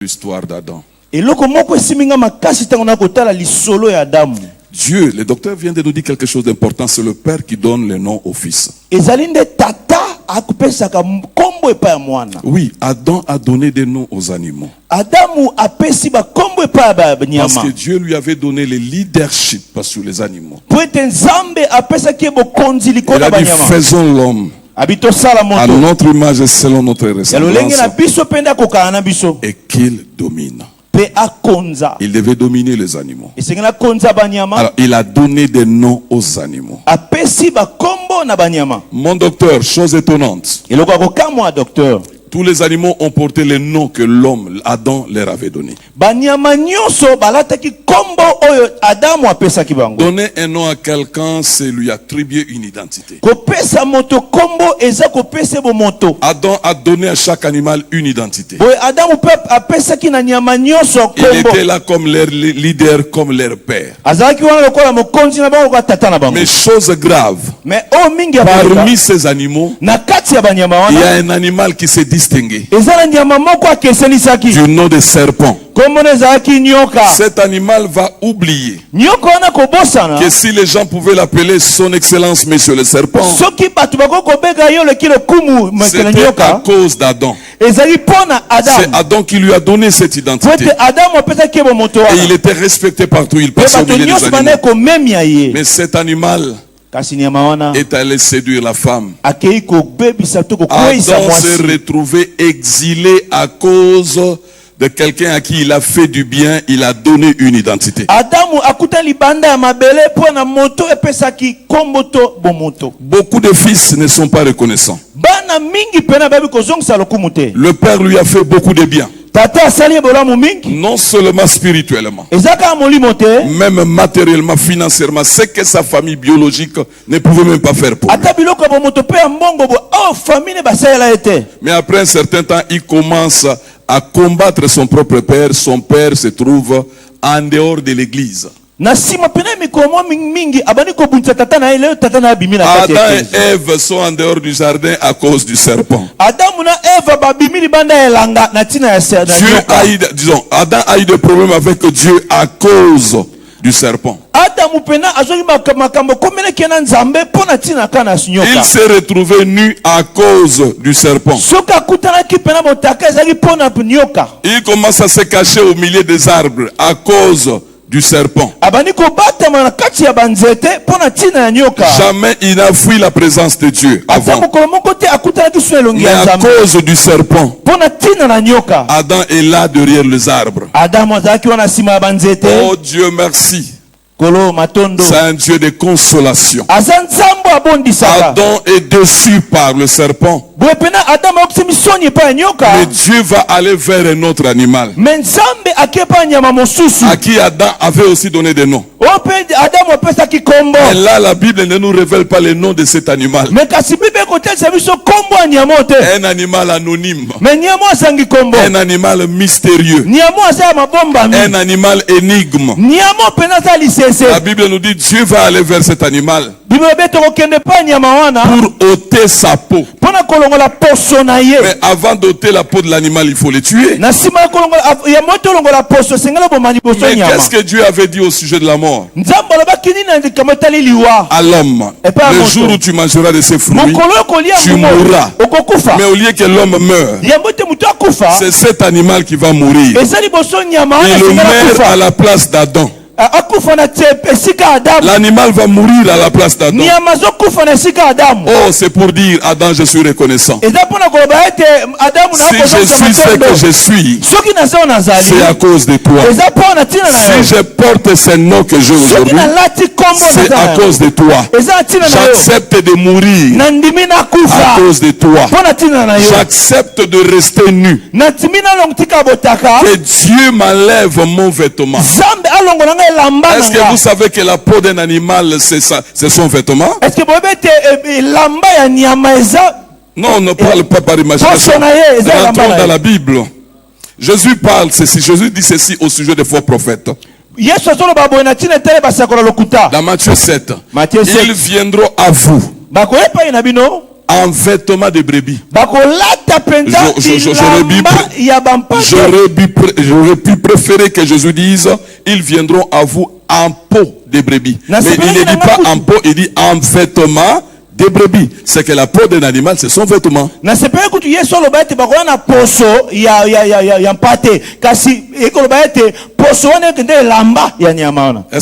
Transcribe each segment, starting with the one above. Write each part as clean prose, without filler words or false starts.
l'histoire d'Adam. Dieu, le docteur vient de nous dire quelque chose d'important, c'est le Père qui donne le nom au Fils. Oui, Adam a donné des noms aux animaux. Parce que Dieu lui avait donné le leadership sur les animaux. Il a dit, faisons l'homme à notre image et selon notre ressemblance, et qu'il domine. Il devait dominer les animaux. Alors, il a donné des noms aux animaux. Mon docteur, chose étonnante. Tous les animaux ont porté les noms que l'homme, Adam, leur avait donné. Donner un nom à quelqu'un, c'est lui attribuer une identité. Adam a donné à chaque animal une identité. Il était là comme leur leader, comme leur père. Mais chose grave, parmi ces animaux, il y a un animal qui s'est distingué du nom de serpent. Cet animal va oublier que si les gens pouvaient l'appeler son excellence monsieur le serpent, c'était à cause d'Adam. C'est Adam qui lui a donné cette identité. Et il était respecté partout, il passait au milieu des animaux. Mais cet animal est allé séduire la femme. Adam s'est retrouvé exilé à cause de quelqu'un à qui il a fait du bien, il a donné une identité. Beaucoup de fils ne sont pas reconnaissants. Le père lui a fait beaucoup de bien. Non seulement spirituellement, même matériellement, financièrement, c'est que sa famille biologique ne pouvait même pas faire pour lui. Mais après un certain temps, il commence à combattre son propre père. Son père se trouve en dehors de l'église. Adam et Ève sont en dehors du jardin à cause du serpent. Adam a eu des problèmes avec Dieu à cause du serpent. Il s'est retrouvé nu à cause du serpent. Il commence à se cacher au milieu des arbres à cause du serpent. Jamais il n'a fui la présence de Dieu avant. Mais à cause du serpent, Adam est là derrière les arbres. Oh Dieu merci. C'est un Dieu de consolation. Adam est déçu par le serpent. Mais Dieu va aller vers un autre animal à qui Adam avait aussi donné des noms. Et là, la Bible ne nous révèle pas les noms de cet animal. Un animal anonyme. Un animal mystérieux. Un animal énigme. La Bible nous dit Dieu va aller vers cet animal pour ôter sa peau. Mais avant d'ôter la peau de l'animal, il faut le tuer. Mais qu'est-ce que Dieu avait dit au sujet de la mort? À l'homme, le jour où tu mangeras de ces fruits, tu mourras. Mais au lieu que l'homme meure, c'est cet animal qui va mourir. Il meurt à la place d'Adam. L'animal va mourir à la place d'Adam. Oh, c'est pour dire, Adam, je suis reconnaissant. Si je suis ce que je suis, c'est à cause de toi. Si je porte ce nom que j'ai aujourd'hui, c'est à cause de toi. J'accepte de mourir à cause de toi. J'accepte de rester nu. Que Dieu m'enlève mon vêtement. Est-ce que vous savez que la peau d'un animal, c'est son vêtement? Non, on ne parle pas par imagination. Rentrons dans la Bible. Jésus parle ceci. Jésus dit ceci au sujet des faux prophètes. Dans Matthieu 7. Ils viendront à vous en vêtements de brebis. J'aurais pu préférer que Jésus dise, ils viendront à vous en peau de brebis. Mais il ne dit pas en peau, il dit en vêtements de brebis. C'est que la peau d'un animal, c'est son vêtement. Est-ce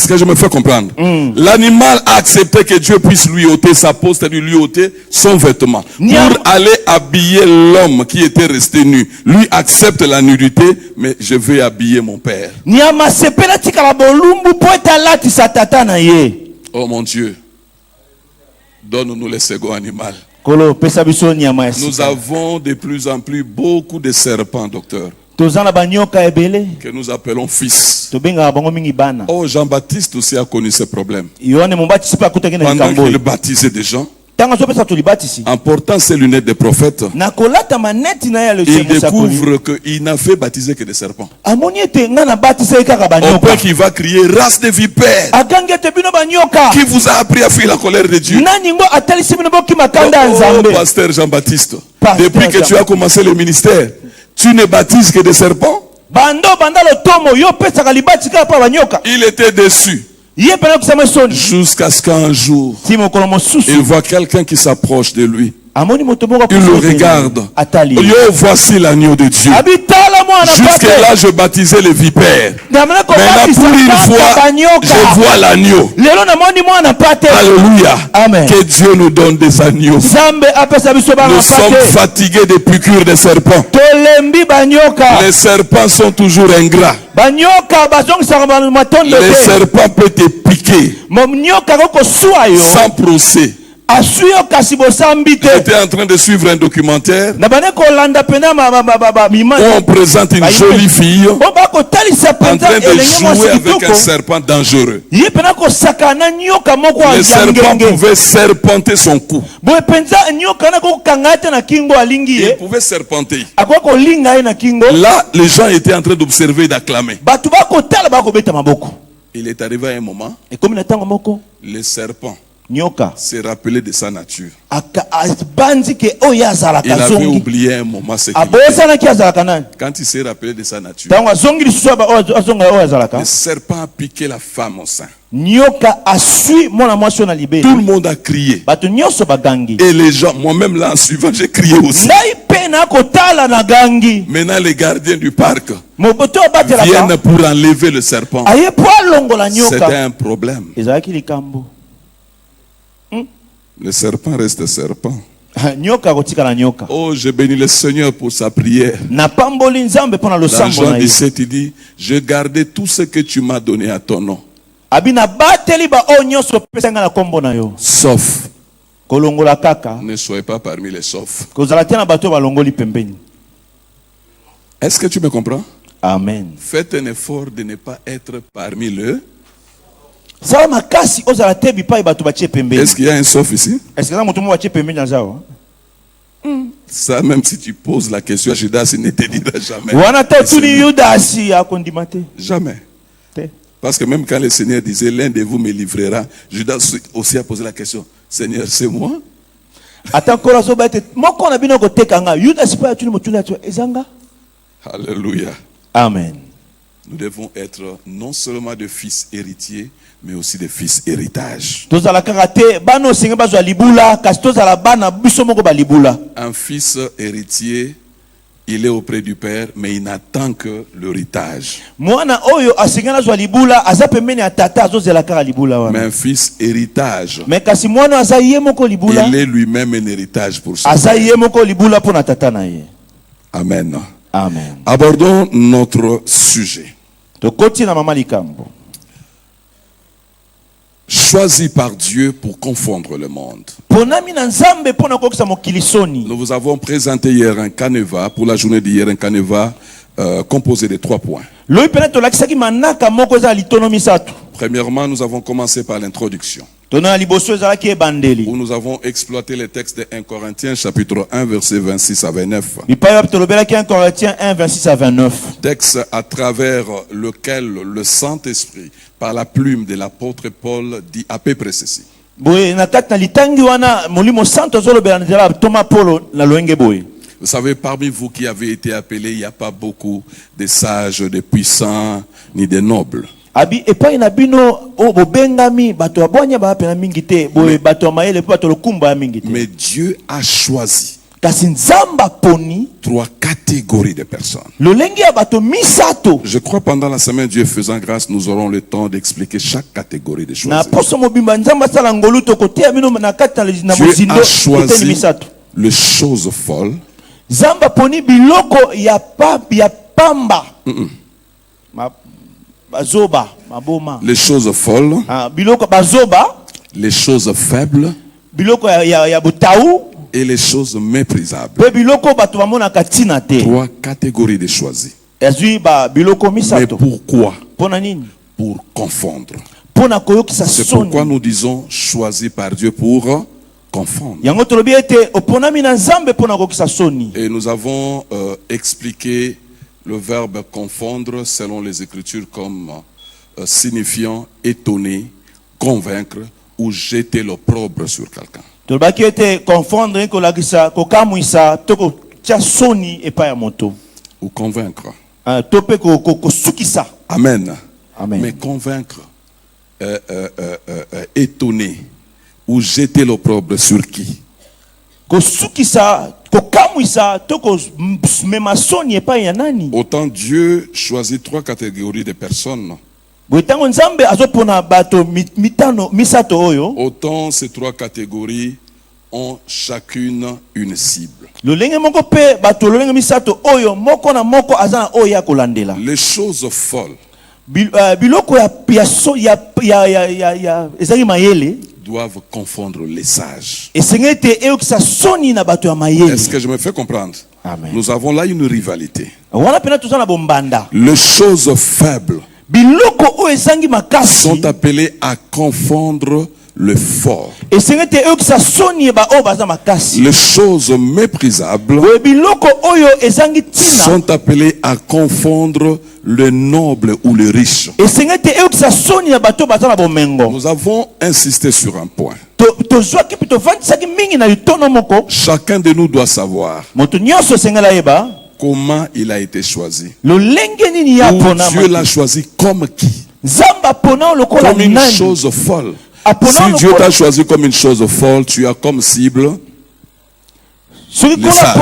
que je me fais comprendre? L'animal a accepté que Dieu puisse lui ôter sa peau, c'est-à-dire lui ôter son vêtement. Pour aller habiller l'homme qui était resté nu. Lui accepte la nudité, mais je vais habiller mon père. Oh mon Dieu. Donne-nous le second animal. Nous avons de plus en plus beaucoup de serpents, docteur, que nous appelons fils. Oh, Jean-Baptiste aussi a connu ce problème. Pendant qu'il baptisait des gens, en portant ses lunettes de prophète, il découvre qu'il n'a fait baptiser que des serpents. Au point qu'il va crier, race de vipères, qui vous a appris à fuir la colère de Dieu? Oh, pasteur Jean-Baptiste, depuis que tu as commencé le ministère, tu ne baptises que des serpents? Il était déçu. Jusqu'à ce qu'un jour, il voit quelqu'un qui s'approche de lui. Il le regarde. Oh, voici l'agneau de Dieu. Jusque-là, je baptisais les vipères. Maintenant, pour une fois, je vois l'agneau. Alléluia. Amen. Que Dieu nous donne des agneaux. Nous sommes fatigués des piqûres des serpents. Les serpents sont toujours ingrats. Les serpents peuvent te piquer sans procès. J'étais en train de suivre un documentaire où on présente une jolie fille en train de jouer avec un serpent dangereux. Le serpent pouvait serpenter son cou. Il pouvait serpenter. Là, les gens étaient en train d'observer et d'acclamer. Il est arrivé à un moment, le serpent s'est rappelé de sa nature. Il avait oublié un moment ce qu'il était. Quand il s'est rappelé de sa nature, le serpent a piqué la femme au sein. Tout le monde a crié. Et les gens, moi-même là en suivant, j'ai crié aussi. Maintenant les gardiens du parc viennent pour enlever le serpent. C'était un problème. Le serpent reste serpent. Oh, je bénis le Seigneur pour sa prière. Dans Jean 17, il dit, je gardais tout ce que tu m'as donné à ton nom. Sauf. Ne soyez pas parmi les saufs. Est-ce que tu me comprends? Amen. Faites un effort de ne pas être parmi le. Est-ce qu'il y a un sauf ici? Ça, même si tu poses la question à Judas, il ne te dira jamais. Jamais. Parce que même quand le Seigneur disait, l'un de vous me livrera, Judas aussi a posé la question, Seigneur, c'est moi? Alléluia. Amen. Nous devons être non seulement des fils héritiers, mais aussi des fils héritages. Un fils héritier, il est auprès du Père, mais il n'attend que l'héritage. Mais un fils héritage, il est lui-même un héritage pour ça. Amen. Amen. Abordons notre sujet. Choisi par Dieu pour confondre le monde. Nous vous avons présenté hier un canevas, pour la journée d'hier, un canevas composé de 3 points. Premièrement, nous avons commencé par l'introduction, où nous avons exploité les textes de 1 Corinthiens chapitre 1 versets 26 à 29. Texte à travers lequel le Saint-Esprit, par la plume de l'apôtre Paul, dit à peu près ceci. Vous savez, parmi vous qui avez été appelés, il n'y a pas beaucoup de sages, de puissants, ni de nobles. Mais Dieu a choisi 3 catégories de personnes. Je crois pendant la semaine, Dieu faisant grâce, nous aurons le temps d'expliquer chaque catégorie de choses. Dieu a choisi les choses folles. Les choses folles, les choses faibles et les choses méprisables. 3 catégories de choisis. Mais pourquoi? Pour confondre. C'est pourquoi nous disons choisi par Dieu pour confondre. Et nous avons expliqué le verbe confondre selon les Écritures comme signifiant étonner, convaincre ou jeter l'opprobre sur quelqu'un. Ou convaincre. Amen. Amen. Mais convaincre, étonner ou jeter l'opprobre sur qui? Autant Dieu choisit 3 catégories de personnes. Autant ces 3 catégories ont chacune une cible. Les choses folles doivent confondre les sages. Est-ce que je me fais comprendre? Amen. Nous avons là une rivalité. Les choses faibles sont appelées à confondre le fort. Les choses méprisables sont appelées à confondre le noble ou le riche. Nous avons insisté sur un point. Chacun de nous doit savoir comment il a été choisi. Ou Dieu l'a choisi comme qui? Comme une chose folle. Si Dieu t'a choisi comme une chose folle, tu as comme cible les sages.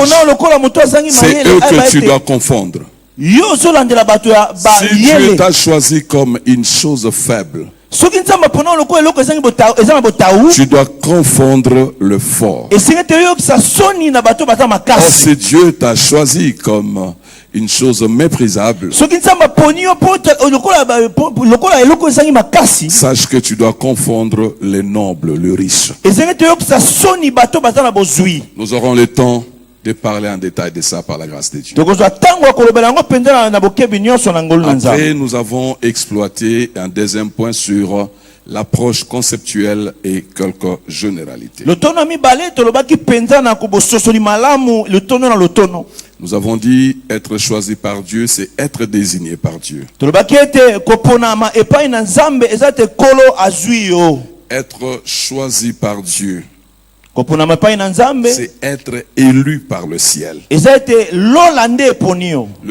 C'est eux que tu dois confondre. Si Dieu t'a choisi comme une chose faible, tu dois confondre le fort. Or, si Dieu t'a choisi comme une chose méprisable, sache que tu dois confondre les nobles, le riche. Nous aurons le temps de parler en détail de ça par la grâce de Dieu. Après, nous avons exploité un deuxième point sur l'approche conceptuelle et quelques généralités. Nous avons dit être choisi par Dieu, c'est être désigné par Dieu. Être choisi par Dieu, c'est être élu par le ciel. Le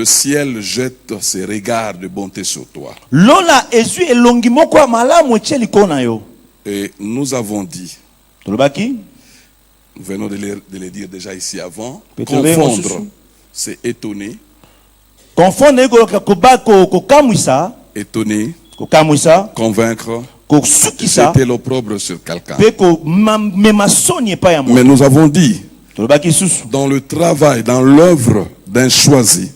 ciel jette ses regards de bonté sur toi. Et nous avons dit, nous venons de le dire déjà ici avant, confondre, c'est étonner. Étonner, convaincre, jeter l'opprobre sur quelqu'un. Mais nous avons dit, dans le travail, dans l'œuvre d'un choisi,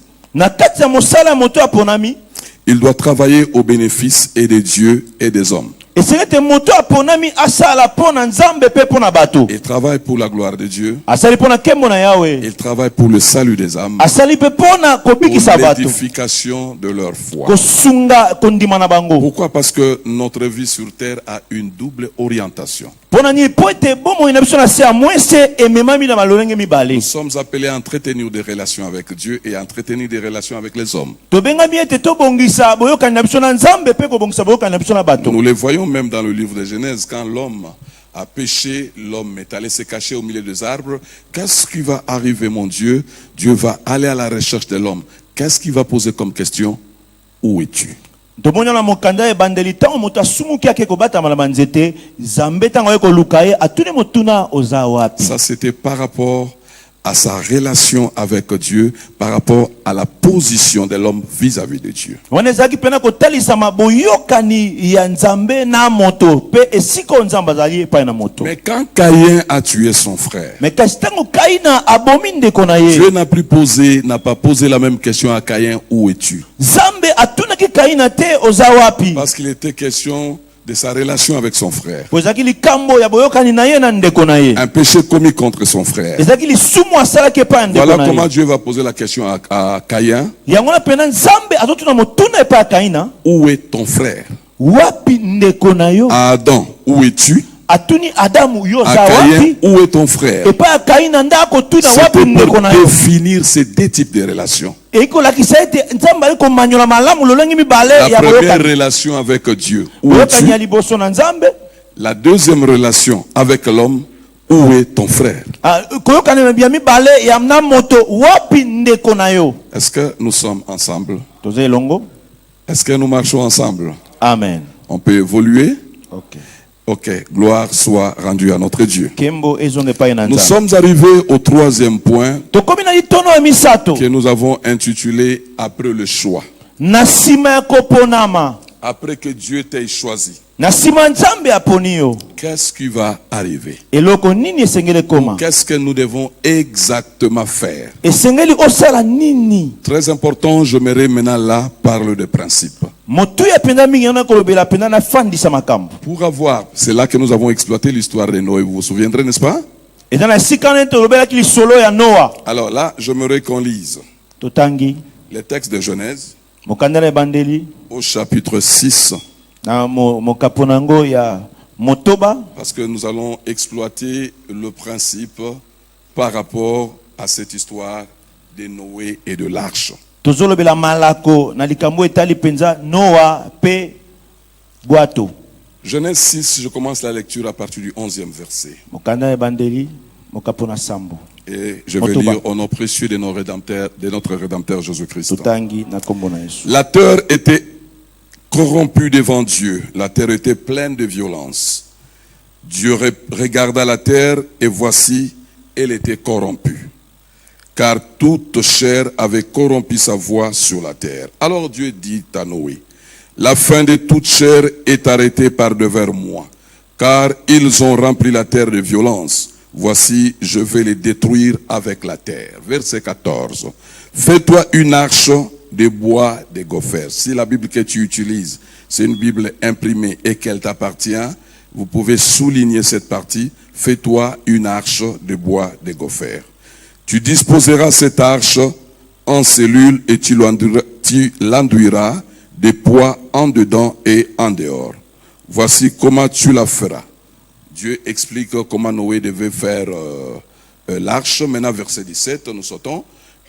il doit travailler au bénéfice et de Dieu et des hommes. Il travaille pour la gloire de Dieu. Il travaille pour le salut des âmes, pour l'édification de leur foi. Pourquoi? Parce que notre vie sur terre a une double orientation. Nous sommes appelés à entretenir des relations avec Dieu et à entretenir des relations avec les hommes. Nous les voyons même dans le livre de Genèse, quand l'homme a péché, l'homme est allé se cacher au milieu des arbres. Qu'est-ce qui va arriver, mon Dieu? Dieu va aller à la recherche de l'homme. Qu'est-ce qu'il va poser comme question? Où es-tu? Ça, c'était par rapport à sa relation avec Dieu, par rapport à la position de l'homme vis-à-vis de Dieu. Mais quand Caïn a tué son frère, Dieu n'a pas posé la même question à Caïn, où es-tu? Parce qu'il était question de sa relation avec son frère. Un péché commis contre son frère. Voilà comment Dieu va poser la question à Caïn. Où est ton frère? À Adam, où es-tu? À Caïn, où est ton frère? C'était pour définir ces deux types de relations. La première relation avec Dieu, où es-tu? La deuxième relation avec l'homme, où est ton frère? Est-ce que nous sommes ensemble? Est-ce que nous marchons ensemble? Amen. On peut évoluer? Ok, gloire soit rendue à notre Dieu. Nous sommes arrivés au troisième point que nous avons intitulé après le choix. Après que Dieu t'ait choisi, qu'est-ce qui va arriver? Qu'est-ce que nous devons exactement faire? Très important, j'aimerais maintenant là parler de principes. Pour avoir, c'est là que nous avons exploité l'histoire de Noé, vous vous souviendrez, n'est-ce pas? Alors là, j'aimerais qu'on lise les textes de Genèse au chapitre 6. Parce que nous allons exploiter le principe par rapport à cette histoire de Noé et de l'arche. Genèse 6, je commence la lecture à partir du 11e verset. Et je vais lire au nom précieux de notre Rédempteur Jésus-Christ. La terre était corrompue devant Dieu. La terre était pleine de violence. Dieu regarda la terre et voici, elle était corrompue. Car toute chair avait corrompu sa voix sur la terre. Alors Dieu dit à Noé, la fin de toute chair est arrêtée par devers moi, car ils ont rempli la terre de violence. Voici, je vais les détruire avec la terre. Verset 14. Fais-toi une arche de bois de gopher. Si la Bible que tu utilises, c'est une Bible imprimée et qu'elle t'appartient, vous pouvez souligner cette partie. Fais-toi une arche de bois de gopher. Tu disposeras cette arche en cellules et tu l'enduiras de poids en dedans et en dehors. Voici comment tu la feras. Dieu explique comment Noé devait faire l'arche. Maintenant, verset 17, nous sautons.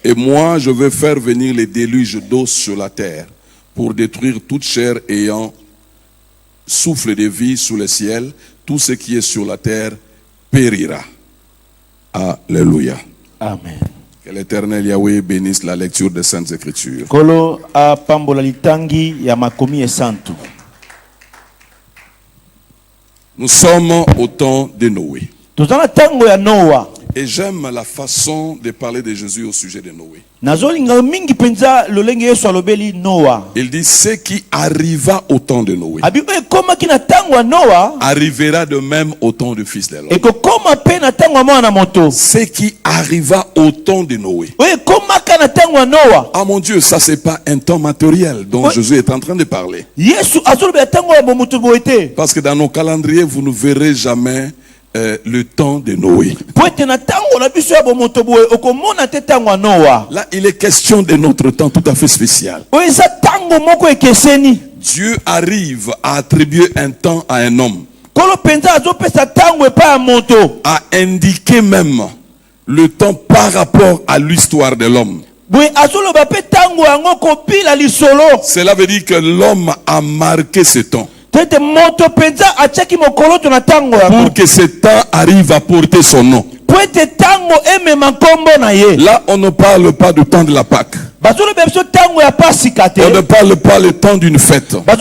Et moi, je vais faire venir les déluges d'eau sur la terre pour détruire toute chair ayant souffle de vie sous le ciel. Tout ce qui est sur la terre périra. Alléluia. Amen. Que l'Éternel Yahweh bénisse la lecture des Saintes Écritures. Kolo a pambola litangi ya makomi esantu. Nous sommes au temps de Noé. Tozana tango ya Noa. Et j'aime la façon de parler de Jésus au sujet de Noé. Il dit ce qui arriva au temps de Noé arrivera de même au temps du Fils de l'homme. Ce qui arriva au temps de Noé. Ah mon Dieu, ça c'est pas un temps matériel dont Jésus est en train de parler. Parce que dans nos calendriers, vous ne verrez jamais le temps de Noé. Là, il est question de notre temps tout à fait spécial. Dieu arrive à attribuer un temps à un homme, à indiquer même le temps par rapport à l'histoire de l'homme. Cela veut dire que l'homme a marqué ce temps. pour que ce temps arrive à porter son nom. Là, on ne parle pas du temps de la Pâque. On ne parle pas le temps d'une fête. Mais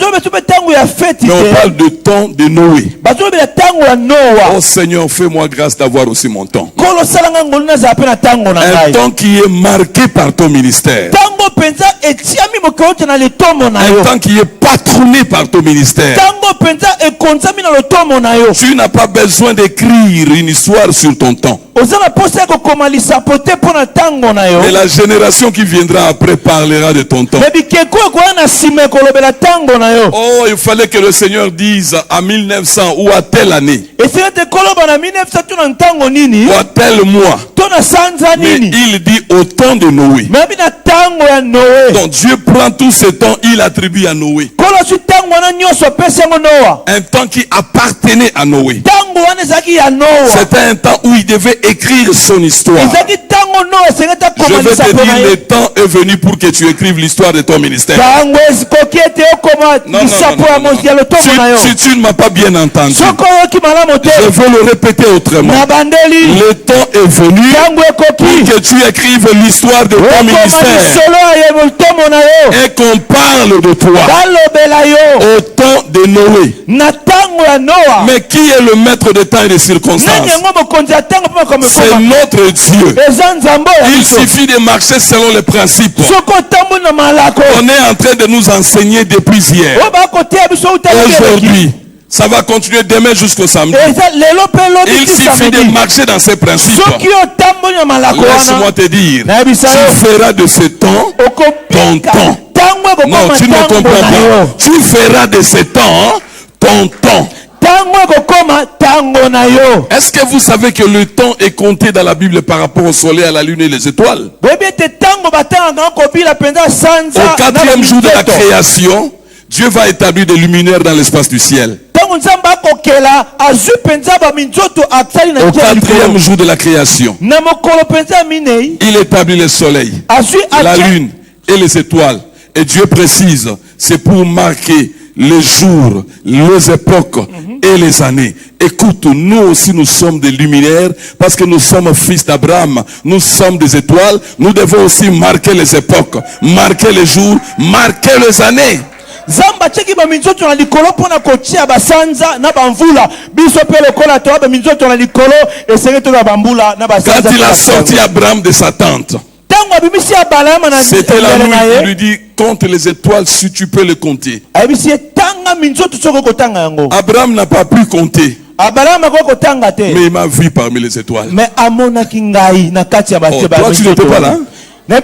on parle du temps de Noé. Oh Seigneur, fais-moi grâce d'avoir aussi mon temps. Un temps qui est marqué par ton ministère. Un temps qui est patronné par ton ministère. Tu n'as pas besoin d'écrire une histoire sur ton temps. Et la génération qui viendra après parlera de ton temps. Oh, il fallait que le Seigneur dise à 1900 ou à telle année ou à tel mois. Mais il dit au temps de Noé. Donc Dieu prend tout ce temps, il attribue à Noé. Un temps qui appartenait à Noé. C'était un temps où il devait écrire son histoire. Je vais te dire, le temps est venu pour que tu écrives l'histoire de ton ministère. Non. Si tu ne m'as pas bien entendu, je vais le répéter autrement. Le temps est venu pour que tu écrives l'histoire de ton ministère et qu'on parle de toi au temps de Noé. Mais qui est le maître des temps et des circonstances? C'est notre Dieu. Il suffit de marcher selon les principes. On est en train de nous enseigner depuis hier. Aujourd'hui, ça va continuer demain jusqu'au samedi. Il suffit de marcher dans ces principes. Laisse-moi te dire, tu feras de ce temps ton temps. Non, tu ne comprends pas. Tu feras de ce temps ton temps. Est-ce que vous savez que le temps est compté dans la Bible par rapport au soleil, à la lune et les étoiles? Au 4e jour de la création, Dieu va établir des luminaires dans l'espace du ciel. Au 4e jour de la création, il établit le soleil, la lune et les étoiles. Et Dieu précise, c'est pour marquer les jours, les époques et les années. Écoute, nous aussi nous sommes des luminaires parce que nous sommes fils d'Abraham. Nous sommes des étoiles. Nous devons aussi marquer les époques, marquer les jours, marquer les années. Quand il a sorti Abraham de sa tente, c'était la nuit. Il lui dit, compte les étoiles si tu peux les compter. Abraham n'a pas pu compter. Mais il m'a vu parmi les étoiles. Oh, toi tu n'étais pas là. Toi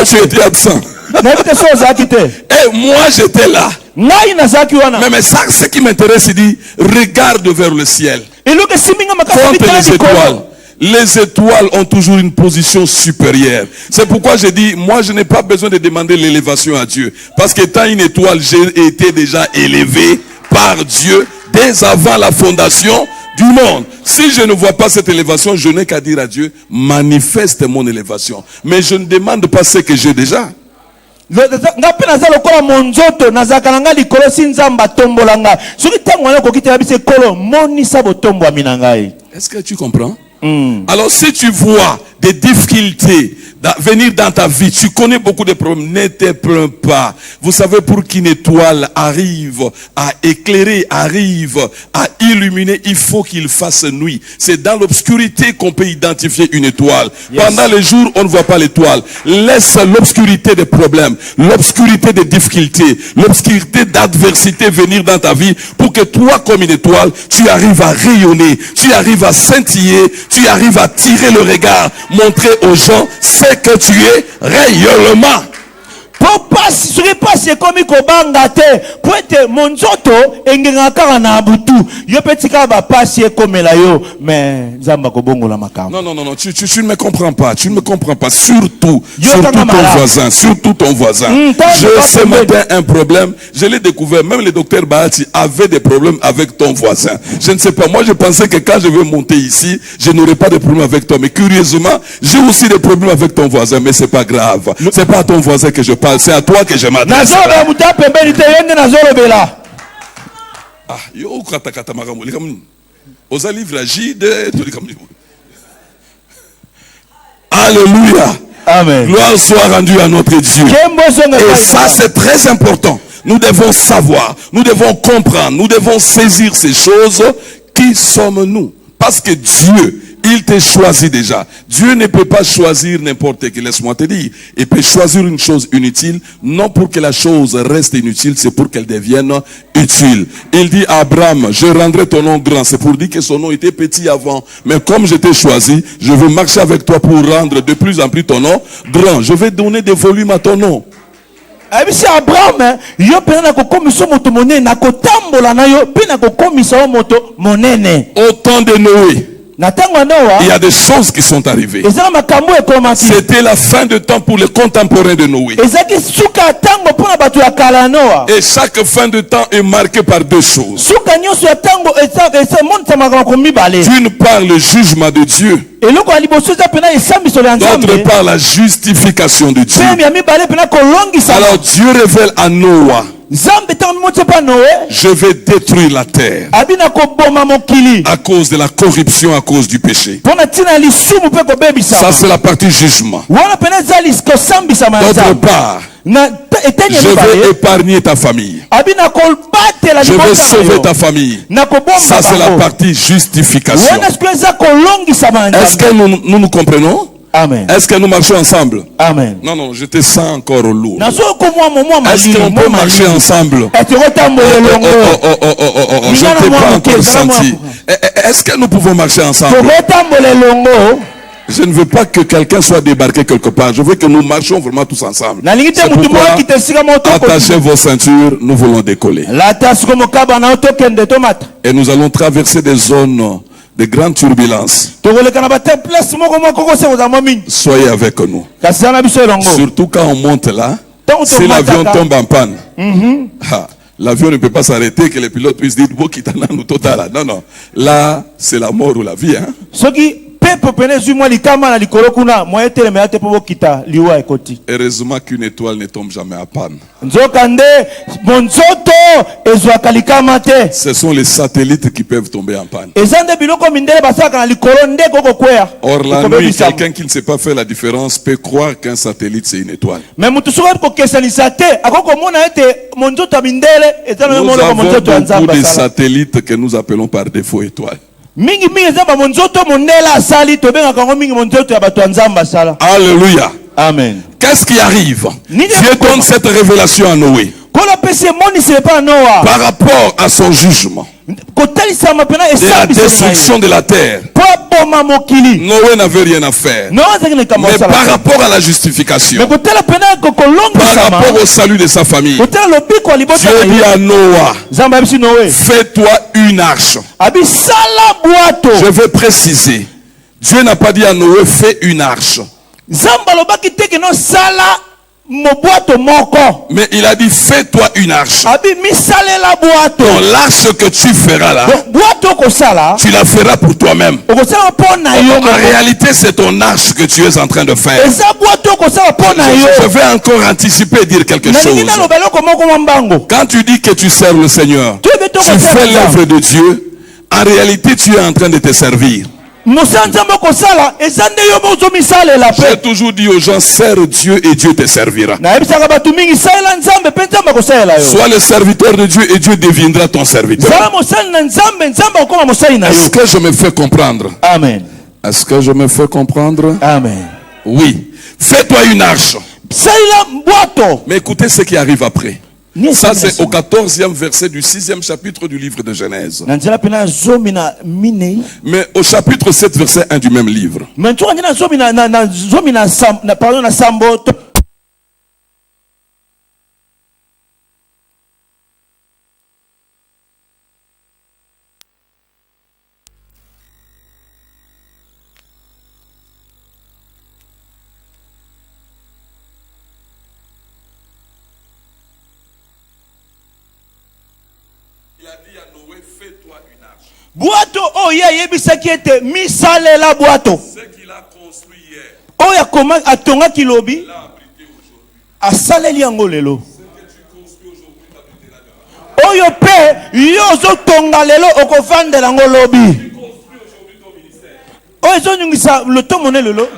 tu étais absent. Et moi j'étais là. Mais ça, ce qui m'intéresse, c'est dit, regarde vers le ciel. Compte les étoiles. Les étoiles ont toujours une position supérieure. C'est pourquoi je dis, moi je n'ai pas besoin de demander l'élévation à Dieu. Parce qu'étant une étoile, j'ai été déjà élevé par Dieu dès avant la fondation du monde. Si je ne vois pas cette élévation, je n'ai qu'à dire à Dieu, manifeste mon élévation. Mais je ne demande pas ce que j'ai déjà. Est-ce que tu comprends? Alors si tu vois des difficultés venir dans ta vie, tu connais beaucoup de problèmes, ne te plains pas. Vous savez, pour qu'une étoile arrive à éclairer, arrive à illuminer, il faut qu'il fasse nuit. C'est dans l'obscurité qu'on peut identifier une étoile. Pendant les jours, on ne voit pas l'étoile. Laisse l'obscurité des problèmes, l'obscurité des difficultés, l'obscurité d'adversité venir dans ta vie pour que toi, comme une étoile, tu arrives à rayonner, tu arrives à scintiller, tu arrives à tirer le regard, montrer aux gens ce que tu es réellement. Non, tu ne me comprends pas. Tu ne me comprends pas. Surtout ton voisin. J'ai ce matin un problème. Je l'ai découvert. Même le docteur Bahati avait des problèmes avec ton voisin. Je ne sais pas. Moi, je pensais que quand je vais monter ici, je n'aurais pas de problème avec toi. Mais curieusement, j'ai aussi des problèmes avec ton voisin. Mais c'est pas grave. C'est pas à ton voisin que je parle. C'est à toi que je m'adresse. Ah, yo katakata makambo likam. Oza livre agide to likam. Alléluia. Amen. Gloire soit rendue à notre Dieu. Et ça c'est très important. Nous devons savoir, nous devons comprendre, nous devons saisir ces choses. Qui sommes-nous? Parce que Dieu, il t'a choisi déjà. Dieu ne peut pas choisir n'importe qui, laisse-moi te dire. Il peut choisir une chose inutile, non pour que la chose reste inutile, c'est pour qu'elle devienne utile. Il dit à Abraham, je rendrai ton nom grand. C'est pour dire que son nom était petit avant. Mais comme je t'ai choisi, je veux marcher avec toi pour rendre de plus en plus ton nom grand. Je vais donner des volumes à ton nom. Abisi Abraham, yo pena ko komisa moto monene na ko tambola na yo pena ko komisa moto monene. Au temps de Noé, il y a des choses qui sont arrivées. C'était la fin de temps pour les contemporains de Noé. Et chaque fin de temps est marquée par deux choses. D'une part, le jugement de Dieu. D'autre part, la justification de Dieu. Alors Dieu révèle à Noé, je vais détruire la terre à cause de la corruption, à cause du péché. Ça c'est la partie jugement. D'autre part, je vais épargner ta famille. Je vais sauver ta famille. Ça c'est la partie justification. Est-ce que nous comprenons? Amen. Est-ce que nous marchons ensemble? Amen. Non, je te sens encore lourd. Est-ce qu'on peut marcher ensemble? Je ne t'ai pas encore senti. Est-ce que nous pouvons marcher ensemble? Je ne veux pas que quelqu'un soit débarqué quelque part. Je veux que nous marchions vraiment tous ensemble. C'est pourquoi, attachez vos ceintures, nous voulons décoller. Et nous allons traverser des zones de grandes turbulences. Soyez avec nous. Surtout quand on monte là, si l'avion tombe en panne, l'avion ne peut pas s'arrêter, que les pilotes puissent dire non, non. Là, c'est la mort ou la vie. Hein? Heureusement qu'une étoile ne tombe jamais en panne. Ce sont les satellites qui peuvent tomber en panne. Or la nuit, quelqu'un qui ne sait pas faire la différence peut croire qu'un satellite c'est une étoile. Nous avons beaucoup de satellites que nous appelons par défaut étoiles. Alléluia. Amen. Qu'est-ce qui arrive? Dieu donne cette révélation à Noé par rapport à son jugement de la destruction de la terre. Noé n'avait rien à faire. Mais par rapport à la justification, par rapport au salut de sa famille, Dieu dit à Noé, fais-toi une arche. Je vais préciser. Dieu n'a pas dit à Noé, fais une arche. Mais il a dit, fais-toi une arche. Donc l'arche que tu feras là, tu la feras pour toi-même. En réalité, c'est ton arche que tu es en train de faire. Je vais encore anticiper et dire quelque chose. Quand tu dis que tu sers le Seigneur, tu fais l'œuvre de Dieu, en réalité, tu es en train de te servir. J'ai toujours dit aux gens, sers Dieu et Dieu te servira. Sois le serviteur de Dieu et Dieu deviendra ton serviteur. Est-ce que je me fais comprendre? Amen. Est-ce que je me fais comprendre? Amen. Oui. Fais-toi une arche. Mais écoutez ce qui arrive après. Ça c'est au 14e verset du 6e chapitre du livre de Genèse. Mais au chapitre 7 verset 1 du même livre. Il a dit à Noé, fais-toi une arche. Ce qu'il a construit hier, l'a abrité aujourd'hui. Ce que tu construis aujourd'hui, t'abriter là-dedans. oyo pe yo zo tonga lelo okovandela ngo lobi oyo zo nyungisa le tomone lelo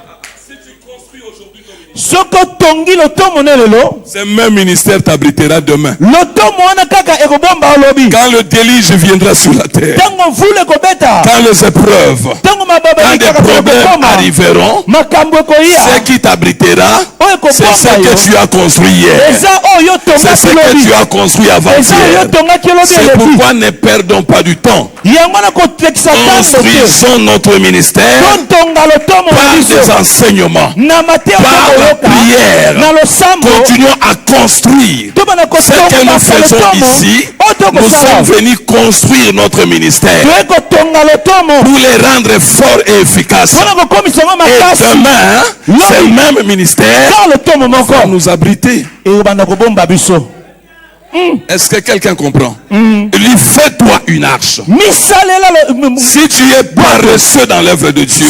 ce même ministère t'abritera demain. Quand le déluge viendra sur la terre, quand les épreuves, quand des problèmes arriveront, ce qui t'abritera, c'est ce que tu as construit hier, c'est ce que tu as construit avant-hier. C'est pourquoi ne perdons pas du temps. Construisons notre ministère par des enseignements, par la prière. Continuons à construire ce que nous faisons ici. Nous sommes venus construire notre ministère pour les rendre forts et efficaces. Et demain, ce même ministère va nous abriter. Est-ce que quelqu'un comprend? Lui, fais-toi une arche. Si tu es paresseux dans l'œuvre de Dieu,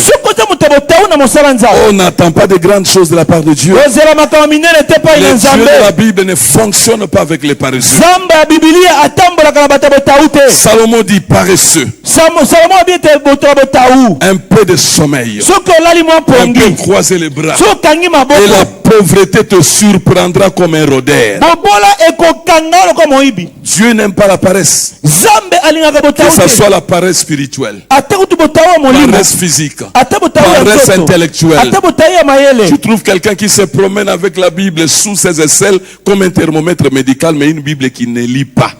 on n'attend pas de grandes choses de la part de Dieu. Le Dieu de la Bible ne fonctionne pas avec les paresseux. Salomon dit paresseux. Un peu de sommeil. Un peu croiser les bras. Et la pauvreté te surprendra comme un rôdeur. Dieu n'aime pas la paresse. Que ce soit la paresse spirituelle, paresse physique, paresse intellectuelle. Tu trouves quelqu'un qui se promène avec la Bible sous ses aisselles comme un thermomètre médical, mais une Bible qui ne lit pas.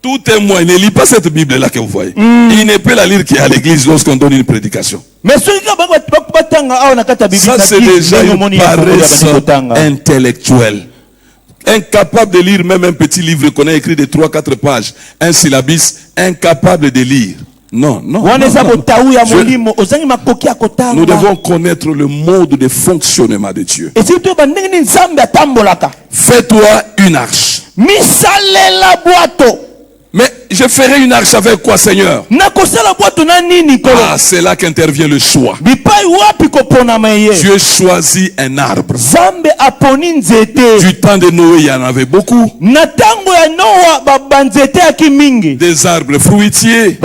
Tout témoin ne lit pas cette Bible-là que vous voyez. Il ne peut la lire qu'à l'église lorsqu'on donne une prédication. Ça, c'est déjà une paresse intellectuelle. Incapable de lire même un petit livre qu'on a écrit de 3-4 pages, un syllabus, incapable de lire. Non, non. Nous devons connaître le mode de fonctionnement de Dieu. Fais-toi une arche. Mais je ferai une arche avec quoi, Seigneur? Ah, c'est là qu'intervient le choix. Dieu choisit un arbre. Du temps de Noé, il y en avait beaucoup. Des arbres fruitiers et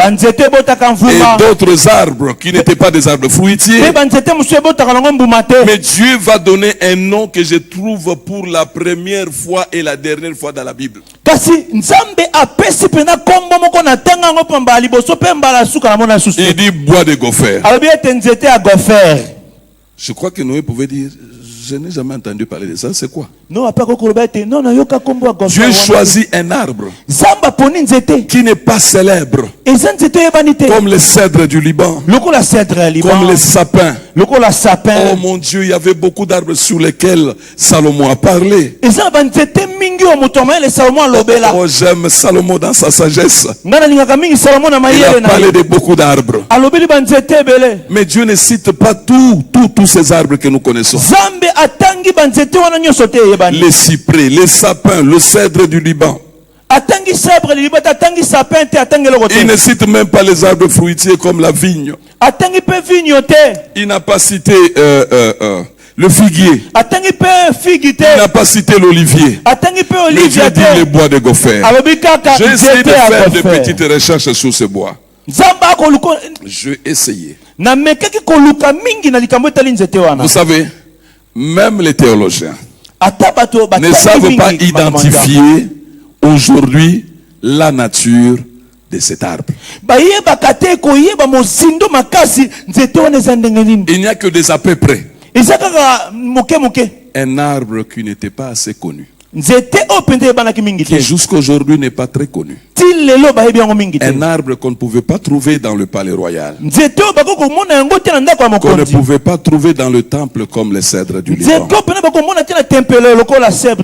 d'autres arbres qui n'étaient pas des arbres fruitiers. Mais Dieu va donner un nom que je trouve pour la première fois et la dernière fois dans la Bible. Il dit bois de gopher. Je crois que Noé pouvait dire, je n'ai jamais entendu parler de ça, c'est quoi? Dieu choisit un arbre qui n'est pas célèbre, comme le cèdre du Liban, comme les sapins. Oh mon Dieu, il y avait beaucoup d'arbres sur lesquels Salomon a parlé. Oh, j'aime Salomon dans sa sagesse. Il a parlé de beaucoup d'arbres. Mais Dieu ne cite pas tous ces arbres que nous connaissons. Les cyprès, les sapins, le cèdre du Liban. Il ne cite même pas les arbres fruitiers comme la vigne. Il n'a pas cité le figuier. Il n'a pas cité l'olivier. Mais Dieu dit les bois de gopher. J'ai essayé de faire de petites recherches sur ce bois. J'ai essayé. Vous savez, même les théologiens ne savent pas identifier aujourd'hui la nature de cet arbre. Il n'y a que des à peu près. Un arbre qui n'était pas assez connu, qui jusqu'aujourd'hui n'est pas très connu. Un arbre qu'on ne pouvait pas trouver dans le palais royal, qu'on ne pouvait pas trouver dans le temple comme les cèdres du Liban.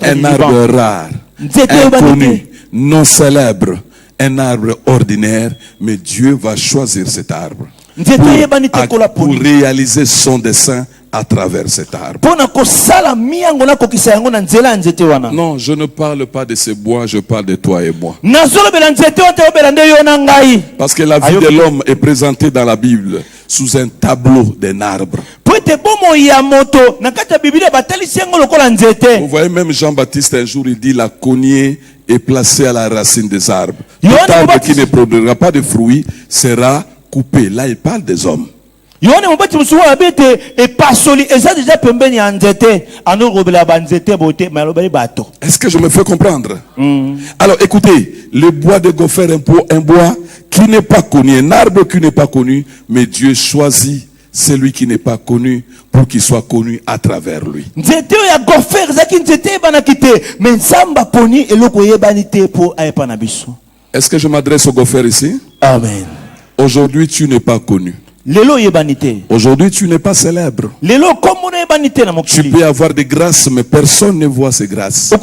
Un arbre rare, inconnu, non célèbre, un arbre ordinaire, mais Dieu va choisir cet arbre pour réaliser son dessein à travers cet arbre. Non, je ne parle pas de ce bois, je parle de toi et moi. Parce que la vie de l'homme est présentée dans la Bible sous un tableau d'un arbre. Vous voyez, même Jean-Baptiste un jour il dit la cognée est placée à la racine des arbres. Tout arbre qui ne produira pas de fruits sera coupé. Là il parle des hommes. Est-ce que je me fais comprendre? Alors écoutez, le bois de Gopher est un bois qui n'est pas connu, un arbre qui n'est pas connu, mais Dieu choisit celui qui n'est pas connu pour qu'il soit connu à travers lui. Est-ce que je m'adresse au Gopher ici? Amen. Aujourd'hui tu n'es pas connu. Aujourd'hui, tu n'es pas célèbre. Tu peux avoir des grâces, mais personne ne voit ces grâces.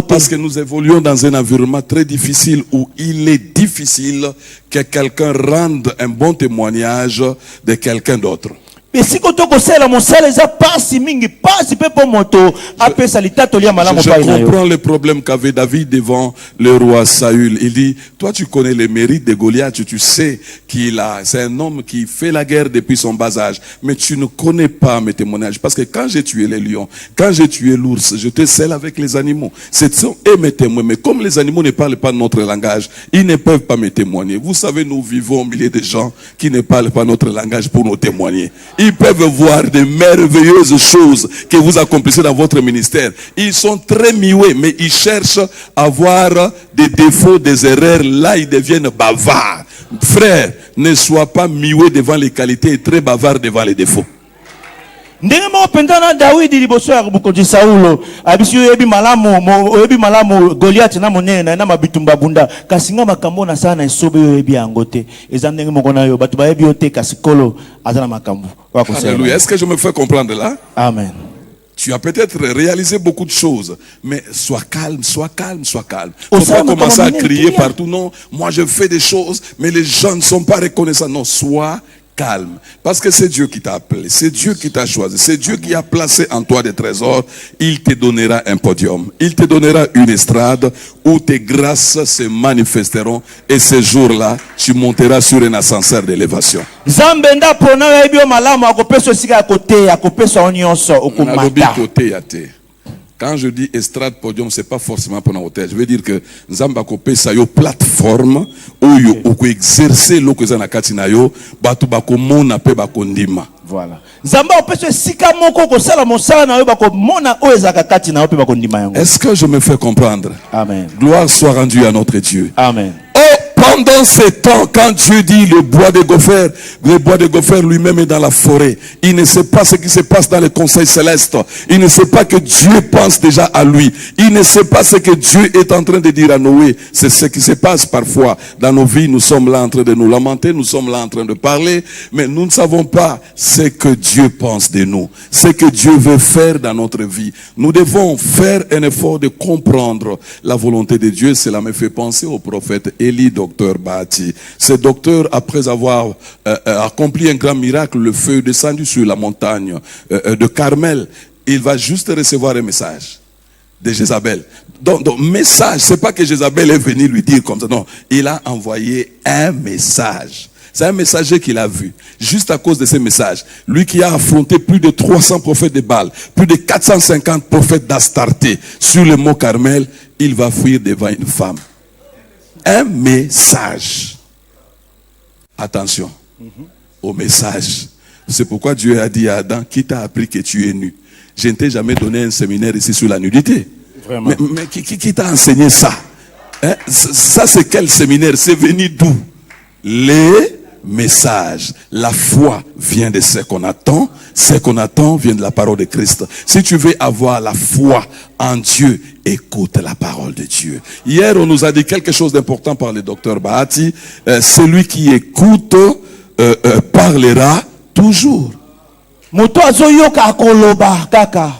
Parce que nous évoluons dans un environnement très difficile où il est difficile que quelqu'un rende un bon témoignage de quelqu'un d'autre. Je comprends le problème qu'avait David devant le roi Saül. Il dit, toi tu connais les mérites de Goliath, tu sais c'est un homme qui fait la guerre depuis son bas âge, mais tu ne connais pas mes témoignages. Parce que quand j'ai tué les lions, quand j'ai tué l'ours, je te scelle avec les animaux. Ce sont eux mes témoins. Mais comme les animaux ne parlent pas notre langage, ils ne peuvent pas me témoigner. Vous savez, nous vivons au milieu de gens qui ne parlent pas notre langage pour nous témoigner. Ils peuvent voir de merveilleuses choses que vous accomplissez dans votre ministère. Ils sont très muets, mais ils cherchent à voir des défauts, des erreurs. Là, ils deviennent bavards. Frère, ne sois pas muet devant les qualités et très bavard devant les défauts. Goliath na monene na mabitumba bunda kasinga makambo na sana esobe yo ebi angote ezandenge mokona yo batu ba ebi ote kasikolo azana makambo. Alléluia. Est-ce que je me fais comprendre là? Amen. Tu as peut-être réalisé beaucoup de choses, mais sois calme, sois calme, sois calme. Il ne faut pas commencer à crier partout. Non, moi je fais des choses, mais les gens ne sont pas reconnaissants. Non, sois calme. Parce que c'est Dieu qui t'a appelé, c'est Dieu qui t'a choisi, c'est Dieu qui a placé en toi des trésors. Il te donnera un podium, il te donnera une estrade où tes grâces se manifesteront et ce jour-là, tu monteras sur un ascenseur d'élévation. Quand je dis estrade podium, c'est pas forcément pour un hôtel. Je veux dire que Nzamba kopé sa yo plateforme où yo exercer l'okozana na katina yo batu bakomona pe bakondima. Voilà. Nzamba opese sika moko ko sala mosala na yo bakomona o ezaka katina yo pe bakondima yango. Est-ce que je me fais comprendre? Amen. Gloire soit rendue à notre Dieu. Amen. Pendant ce temps, quand Dieu dit le bois de Gopher lui-même est dans la forêt. Il ne sait pas ce qui se passe dans le conseil céleste. Il ne sait pas que Dieu pense déjà à lui. Il ne sait pas ce que Dieu est en train de dire à Noé. C'est ce qui se passe parfois dans nos vies. Nous sommes là en train de nous lamenter. Nous sommes là en train de parler. Mais nous ne savons pas ce que Dieu pense de nous. Ce que Dieu veut faire dans notre vie. Nous devons faire un effort de comprendre la volonté de Dieu. Cela me fait penser au prophète Élie, docteur Bahati. Ce docteur, après avoir accompli un grand miracle, le feu est descendu sur la montagne de Carmel. Il va juste recevoir un message de Jézabel. Donc message, c'est pas que Jézabel est venu lui dire comme ça. Non, il a envoyé un message. C'est un messager qu'il a vu. Juste à cause de ce message. Lui qui a affronté plus de 300 prophètes de Baal, plus de 450 prophètes d'Astarté sur le mont Carmel, il va fuir devant une femme. Un message. Attention au message. C'est pourquoi Dieu a dit à Adam, qui t'a appris que tu es nu? Je ne t'ai jamais donné un séminaire ici sur la nudité. Vraiment. Mais qui t'a enseigné ça? Hein? Ça c'est quel séminaire? C'est venu d'où? Les messages. La foi vient de ce qu'on attend. Ce qu'on attend vient de la parole de Christ. Si tu veux avoir la foi en Dieu, écoute la parole de Dieu. Hier, on nous a dit quelque chose d'important par le docteur Bahati. Celui qui écoute parlera toujours.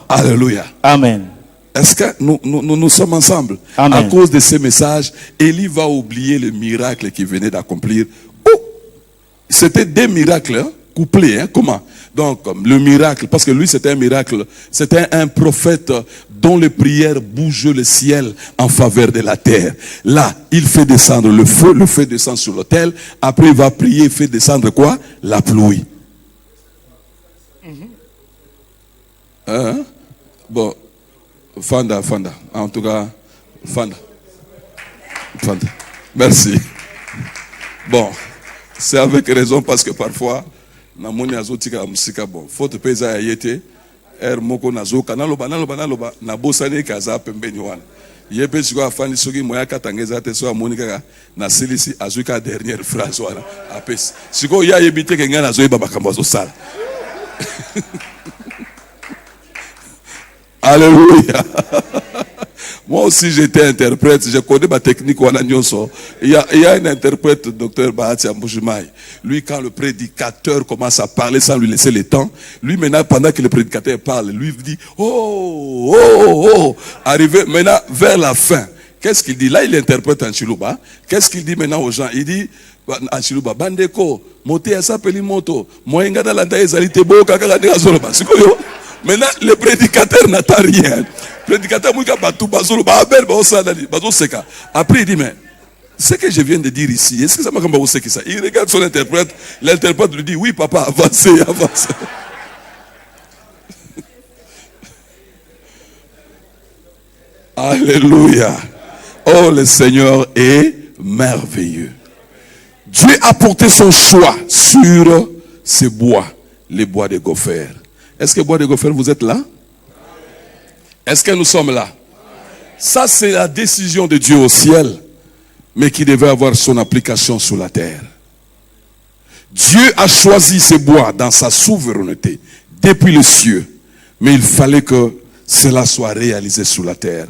Alléluia. Amen. Est-ce que nous sommes ensemble? Amen. À cause de ces messages, Élie va oublier le miracle qu'il venait d'accomplir. Oh, c'était des miracles couplés. Comment? Donc, le miracle, parce que lui c'était un miracle, c'était un prophète dont les prières bougent le ciel en faveur de la terre. Là, il fait descendre le feu descend sur l'autel, après il va prier, il fait descendre quoi? La pluie. Hein? Bon, Fanda, en tout cas, Fanda. Merci. Bon, c'est avec raison parce que parfois, namoni azotika musika bon faute peza ya yete moko nazoka naloba na bosani kaza pembeni wana yepe siko afani soki moya katangeza te so amoni kaka na silisi azuka dernière phrase wana apesi siko ya yebite kenga nazoyeba makambo azosala. Alléluia. Moi aussi j'étais interprète, je connais ma technique. Il y a un interprète, docteur Bahati Amboujimaï. Lui, quand le prédicateur commence à parler sans lui laisser le temps, lui maintenant, pendant que le prédicateur parle, lui dit oh. Arrivé maintenant vers la fin. Qu'est-ce qu'il dit? Là, il interprète en Chiluba. Qu'est-ce qu'il dit maintenant aux gens? Il dit en Chiluba, Bandeko, moté à sa pelimoto, moyenga dans la taille, zalite bo, kakaka de azoloba. C'est quoi yo? Maintenant, le prédicateur n'attend rien. Le prédicateur, après, il dit, mais ce que je viens de dire ici, est-ce que ça m'a comme ça? Il regarde son interprète, l'interprète lui dit, oui, papa, avancez. Alléluia. Oh, le Seigneur est merveilleux. Dieu a porté son choix sur ces bois, les bois de Gopher. Est-ce que bois de Gopher, vous êtes là? Est-ce que nous sommes là? Ça, c'est la décision de Dieu au ciel, mais qui devait avoir son application sur la terre. Dieu a choisi ces bois dans sa souveraineté, depuis les cieux, mais il fallait que cela soit réalisé sur la terre.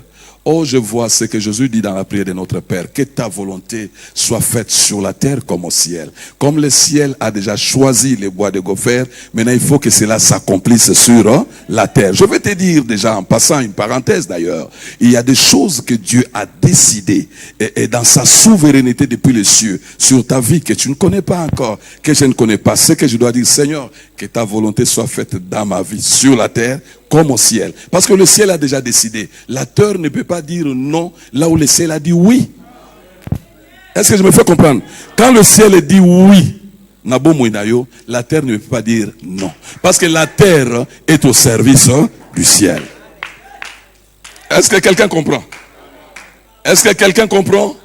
Oh, je vois ce que Jésus dit dans la prière de notre Père, que ta volonté soit faite sur la terre comme au ciel. Comme le ciel a déjà choisi les bois de Gopher, maintenant il faut que cela s'accomplisse sur la terre. Je vais te dire déjà, en passant une parenthèse d'ailleurs, il y a des choses que Dieu a décidées et dans sa souveraineté depuis les cieux, sur ta vie que tu ne connais pas encore, que je ne connais pas. Ce que je dois dire, Seigneur, que ta volonté soit faite dans ma vie, sur la terre, comme au ciel. Parce que le ciel a déjà décidé. La terre ne peut pas dire non là où le ciel a dit oui. Est-ce que je me fais comprendre? Quand le ciel dit oui, la terre ne peut pas dire non. Parce que la terre est au service du ciel. Est-ce que quelqu'un comprend? Est-ce que quelqu'un comprend?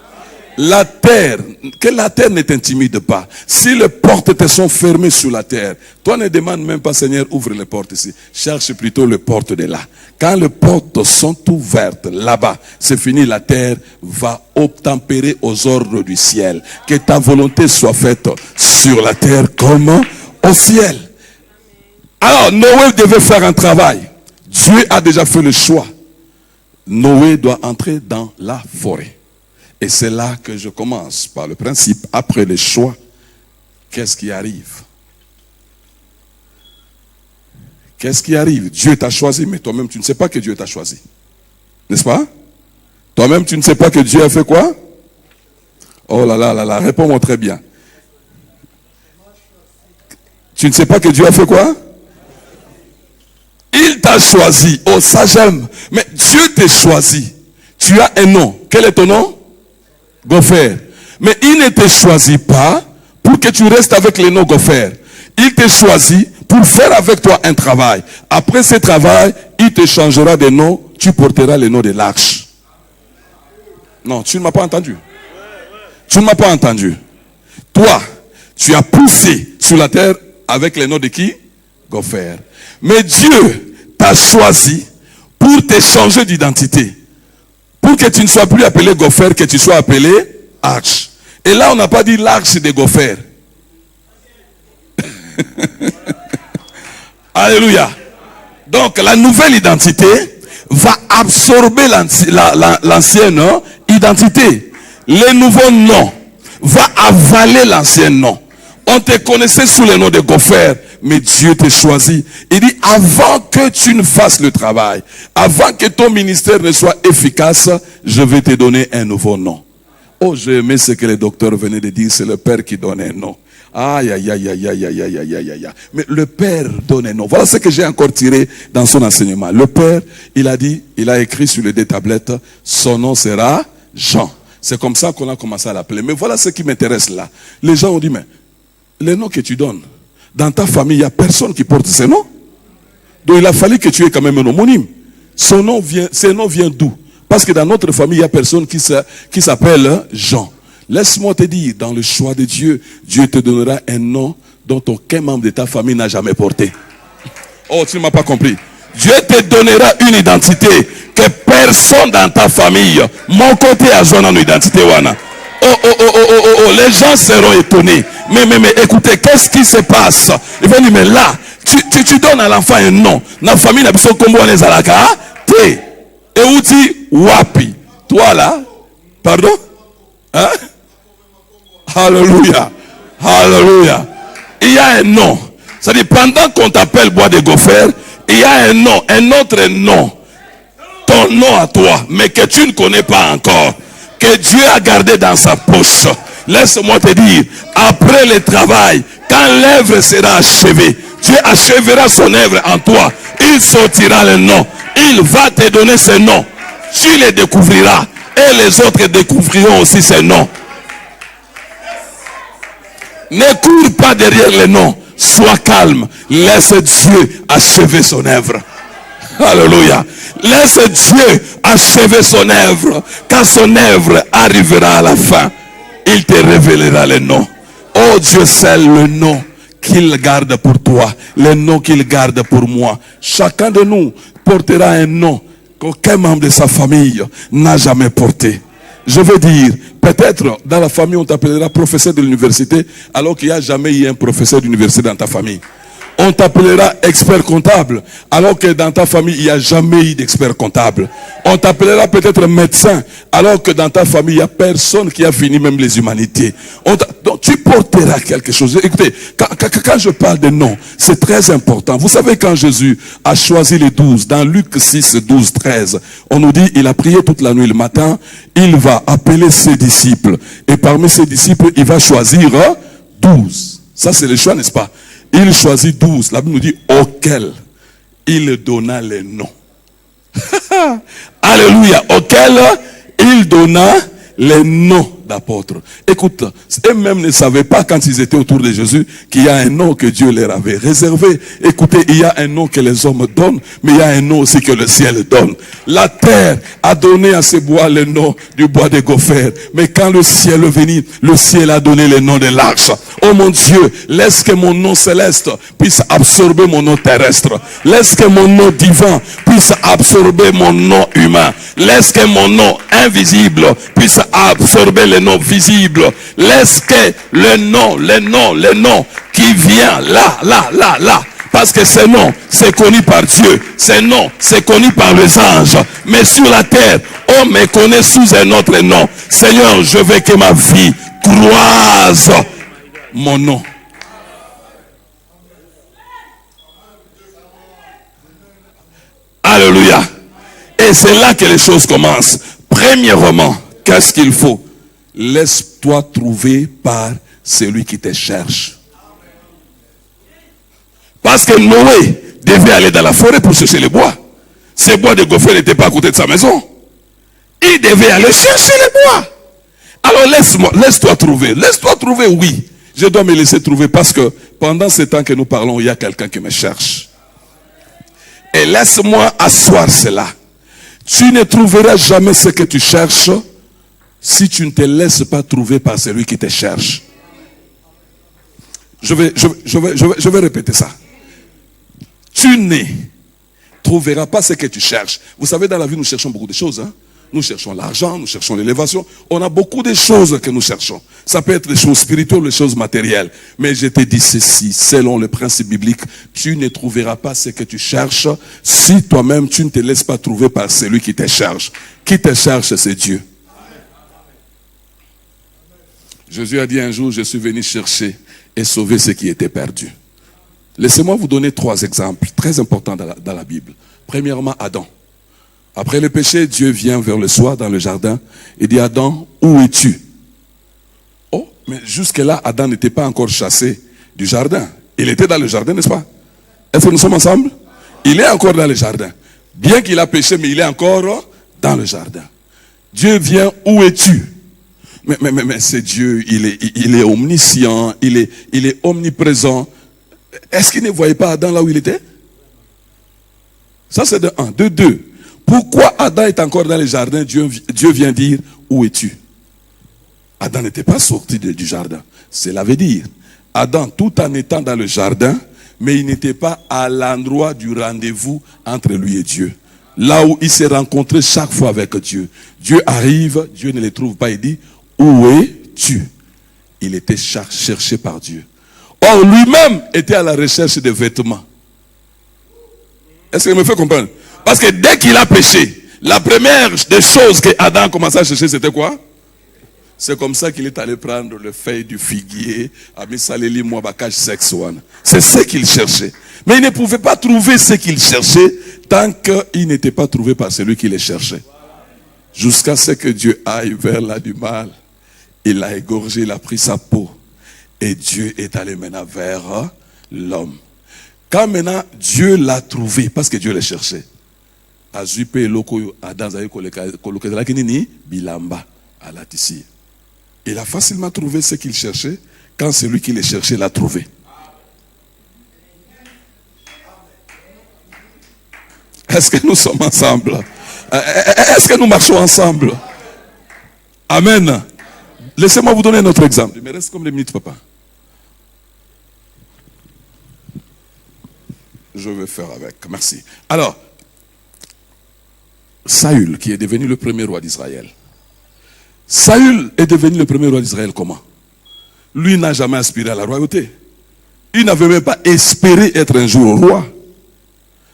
La terre, que la terre ne t'intimide pas. Si les portes te sont fermées sur la terre, toi ne demande même pas, Seigneur, ouvre les portes ici. Cherche plutôt les portes de là. Quand les portes sont ouvertes là-bas, c'est fini, la terre va obtempérer aux ordres du ciel. Que ta volonté soit faite sur la terre comme au ciel. Alors, Noé devait faire un travail. Dieu a déjà fait le choix. Noé doit entrer dans la forêt. Et c'est là que je commence par le principe. Après le choix, qu'est-ce qui arrive? Qu'est-ce qui arrive? Dieu t'a choisi, mais toi-même tu ne sais pas que Dieu t'a choisi. N'est-ce pas? Toi-même tu ne sais pas que Dieu a fait quoi? Oh là là, réponds-moi très bien. Tu ne sais pas que Dieu a fait quoi? Il t'a choisi. Oh, ça j'aime. Mais Dieu t'a choisi. Tu as un nom. Quel est ton nom? Gopher. Mais il ne te choisit pas pour que tu restes avec le nom Gopher. Il te choisit pour faire avec toi un travail. Après ce travail, il te changera de nom. Tu porteras le nom de l'arche. Non, tu ne m'as pas entendu. Tu ne m'as pas entendu. Toi, tu as poussé sur la terre avec le nom de qui? Gopher. Mais Dieu t'a choisi pour te changer d'identité. Pour que tu ne sois plus appelé Gopher, que tu sois appelé Arche. Et là, on n'a pas dit l'arche de Gopher. Alléluia. Donc, la nouvelle identité va absorber l'ancienne identité. Le nouveau nom va avaler l'ancien nom. On te connaissait sous le nom de Gopher, mais Dieu t'a choisi. Il dit, avant que tu ne fasses le travail, avant que ton ministère ne soit efficace, je vais te donner un nouveau nom. Oh, j'ai aimé ce que le docteur venait de dire, c'est le Père qui donne un nom. Aïe, aïe, aïe, aïe, aïe, aïe, aïe, aïe, aïe, aïe. Mais le Père donne un nom. Voilà ce que j'ai encore tiré dans son enseignement. Le Père, il a dit, il a écrit sur les deux tablettes, son nom sera Jean. C'est comme ça qu'on a commencé à l'appeler. Mais voilà ce qui m'intéresse là. Les gens ont dit, mais les noms que tu donnes, dans ta famille, il n'y a personne qui porte ces noms. Donc il a fallu que tu aies quand même un homonyme. Ces noms viennent d'où? Parce que dans notre famille, il n'y a personne qui s'appelle Jean. Laisse-moi te dire, dans le choix de Dieu, Dieu te donnera un nom dont aucun membre de ta famille n'a jamais porté. Oh, tu ne m'as pas compris. Dieu te donnera une identité que personne dans ta famille, mon côté a joué dans l'identité. Oh, les gens seront étonnés. Mais écoutez, qu'est-ce qui se passe? Ils vont dire, mais là, tu donnes à l'enfant un nom. Dans la famille, n'a pas comme les alaka. Et où tu wapi? Toi là? Pardon? Hein? Alléluia. Alléluia. Il y a un nom. C'est-à-dire, pendant qu'on t'appelle bois de gopher, il y a un nom, un autre nom. Ton nom à toi, mais que tu ne connais pas encore. Que Dieu a gardé dans sa poche. Laisse-moi te dire, après le travail, quand l'œuvre sera achevée, Dieu achèvera son œuvre en toi. Il sortira le nom. Il va te donner ce nom. Tu les découvriras. Et les autres découvriront aussi ce nom. Ne cours pas derrière les noms. Sois calme. Laisse Dieu achever son œuvre. Alléluia. Laisse Dieu achever son œuvre. Quand son œuvre arrivera à la fin, il te révélera le nom. Oh Dieu seul le nom qu'il garde pour toi, le nom qu'il garde pour moi. Chacun de nous portera un nom qu'aucun membre de sa famille n'a jamais porté. Je veux dire, peut-être dans la famille on t'appellera professeur de l'université alors qu'il n'y a jamais eu un professeur d'université dans ta famille. On t'appellera expert comptable alors que dans ta famille il n'y a jamais eu d'expert comptable. On t'appellera peut-être médecin alors que dans ta famille il n'y a personne qui a fini même les humanités. Donc tu porteras quelque chose. Écoutez, quand je parle de nom, c'est très important. Vous savez quand Jésus a choisi les 12, dans Luc 6, 12, 13, on nous dit il a prié toute la nuit, le matin, il va appeler ses disciples. Et parmi ses disciples, il va choisir 12. Ça c'est le choix, n'est-ce pas? Il choisit 12. La Bible nous dit auquel il donna les noms. Alléluia. Auquel il donna les noms d'apôtres. Écoute, eux-mêmes ne savaient pas quand ils étaient autour de Jésus qu'il y a un nom que Dieu leur avait réservé. Écoutez, il y a un nom que les hommes donnent, mais il y a un nom aussi que le ciel donne. La terre a donné à ce bois le nom du bois de gopher. Mais quand le ciel est venu, le ciel a donné le nom de l'arche. Oh mon Dieu, laisse que mon nom céleste puisse absorber mon nom terrestre. Laisse que mon nom divin puisse absorber mon nom humain. Laisse que mon nom invisible puisse absorber le nom visible. Laisse que le nom qui vient là. Parce que ce nom, c'est connu par Dieu. Ce nom, c'est connu par les anges. Mais sur la terre, on me connaît sous un autre nom. Seigneur, je veux que ma vie croise mon nom. Alléluia. Et c'est là que les choses commencent. Premièrement, qu'est-ce qu'il faut? Laisse-toi trouver par celui qui te cherche. Parce que Noé devait aller dans la forêt pour chercher le bois. Ce bois de gopher n'était pas à côté de sa maison. Il devait aller chercher le bois. Alors laisse-toi trouver. Laisse-toi trouver, oui. Je dois me laisser trouver parce que pendant ce temps que nous parlons, il y a quelqu'un qui me cherche. Et laisse-moi asseoir cela. Tu ne trouveras jamais ce que tu cherches si tu ne te laisses pas trouver par celui qui te cherche. Je vais répéter ça. Tu ne trouveras pas ce que tu cherches. Vous savez, dans la vie, nous cherchons beaucoup de choses. Hein? Nous cherchons l'argent, nous cherchons l'élévation. On a beaucoup de choses que nous cherchons. Ça peut être des choses spirituelles, des choses matérielles. Mais je te dis ceci, selon le principe biblique, tu ne trouveras pas ce que tu cherches si toi-même tu ne te laisses pas trouver par celui qui te cherche. Qui te cherche, c'est Dieu. Jésus a dit un jour, je suis venu chercher et sauver ce qui était perdu. Laissez-moi vous donner 3 exemples très importants dans la Bible. Premièrement, Adam. Après le péché, Dieu vient vers le soir dans le jardin et dit, Adam, où es-tu? Oh, Mais jusque-là, Adam n'était pas encore chassé du jardin. Il était dans le jardin, n'est-ce pas? Est-ce que nous sommes ensemble? Il est encore dans le jardin. Bien qu'il a péché, mais il est encore dans le jardin. Dieu vient, où es-tu? Mais c'est Dieu, il est omniscient, il est omniprésent. Est-ce qu'il ne voyait pas Adam là où il était? Ça c'est de 1. De 2. Pourquoi Adam est encore dans le jardin? Dieu vient dire, où es-tu? Adam n'était pas sorti du jardin. Cela veut dire, Adam, tout en étant dans le jardin, mais il n'était pas à l'endroit du rendez-vous entre lui et Dieu. Là où il s'est rencontré chaque fois avec Dieu. Dieu arrive, Dieu ne le trouve pas, il dit, où es-tu? Il était cherché par Dieu. Or, lui-même était à la recherche de vêtements. Est-ce qu'il me fait comprendre? Parce que dès qu'il a péché, la première des choses que Adam a commencé à chercher, c'était quoi? C'est comme ça qu'il est allé prendre le feuille du figuier, c'est ce qu'il cherchait. Mais il ne pouvait pas trouver ce qu'il cherchait tant qu'il n'était pas trouvé par celui qui le cherchait. Jusqu'à ce que Dieu aille vers là du mal. Il l'a égorgé, il a pris sa peau. Et Dieu est allé maintenant vers l'homme. Quand maintenant Dieu l'a trouvé, parce que Dieu l'a cherché, il a facilement trouvé ce qu'il cherchait quand celui qui le cherchait l'a trouvé. Est-ce que nous sommes ensemble? Est-ce que nous marchons ensemble? Amen. Laissez-moi vous donner un autre exemple. Il me reste comme des minutes, papa. Je vais faire avec. Merci. Alors, Saül, qui est devenu le premier roi d'Israël. Saül est devenu le premier roi d'Israël comment? Lui n'a jamais aspiré à la royauté. Il n'avait même pas espéré être un jour roi.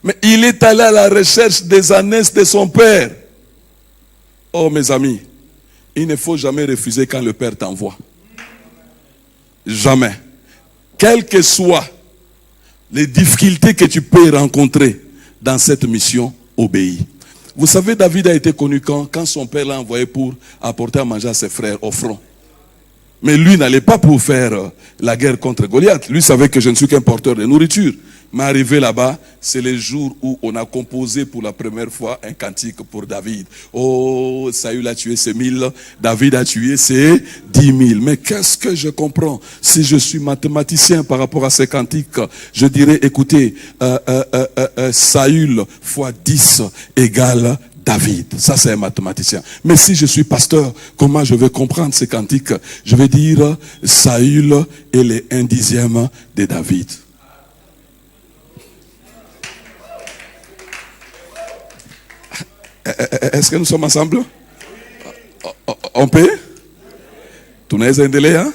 Mais il est allé à la recherche des ânesses de son père. Oh mes amis, il ne faut jamais refuser quand le père t'envoie. Jamais. Quelles que soient les difficultés que tu peux rencontrer dans cette mission, obéis. Vous savez, David a été connu quand son père l'a envoyé pour apporter à manger à ses frères au front. Mais lui n'allait pas pour faire la guerre contre Goliath. Lui savait que je ne suis qu'un porteur de nourriture. Mais arrivé là-bas, c'est le jour où on a composé pour la première fois un cantique pour David. Oh, Saül a tué ses 1000, David a tué ses 10 000. Mais qu'est-ce que je comprends? Si je suis mathématicien par rapport à ces cantiques, je dirais, écoutez, Saül fois 10 égale David. Ça, c'est un mathématicien. Mais si je suis pasteur, comment je vais comprendre ces cantiques? Je vais dire, Saül est le 1/10 de David. Est-ce que nous sommes ensemble? On peut? Tunaweza endelea?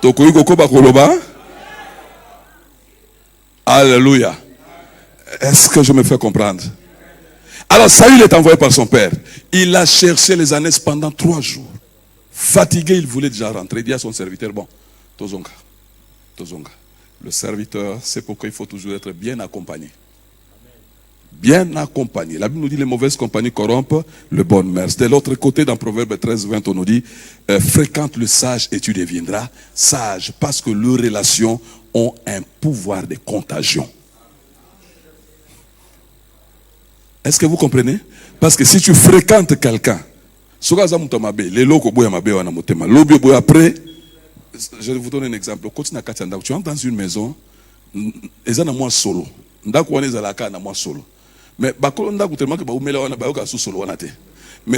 Tokoiko koba koloba? Alléluia. Est-ce que je me fais comprendre? Alors Saül est envoyé par son père. Il a cherché les ânesses pendant 3 jours. Fatigué, il voulait déjà rentrer. Il dit à son serviteur, bon, Tozonga. Le serviteur, c'est pourquoi il faut toujours être bien accompagné. Bien accompagné. La Bible nous dit les mauvaises compagnies corrompent le bon mœurs. De l'autre côté, dans Proverbe 13, 20, on nous dit fréquente le sage et tu deviendras sage. Parce que leurs relations ont un pouvoir de contagion. Est-ce que vous comprenez? Parce que si tu fréquentes quelqu'un, après, je vais vous donner un exemple. Tu entres dans une maison, ils ont moi solo. Mais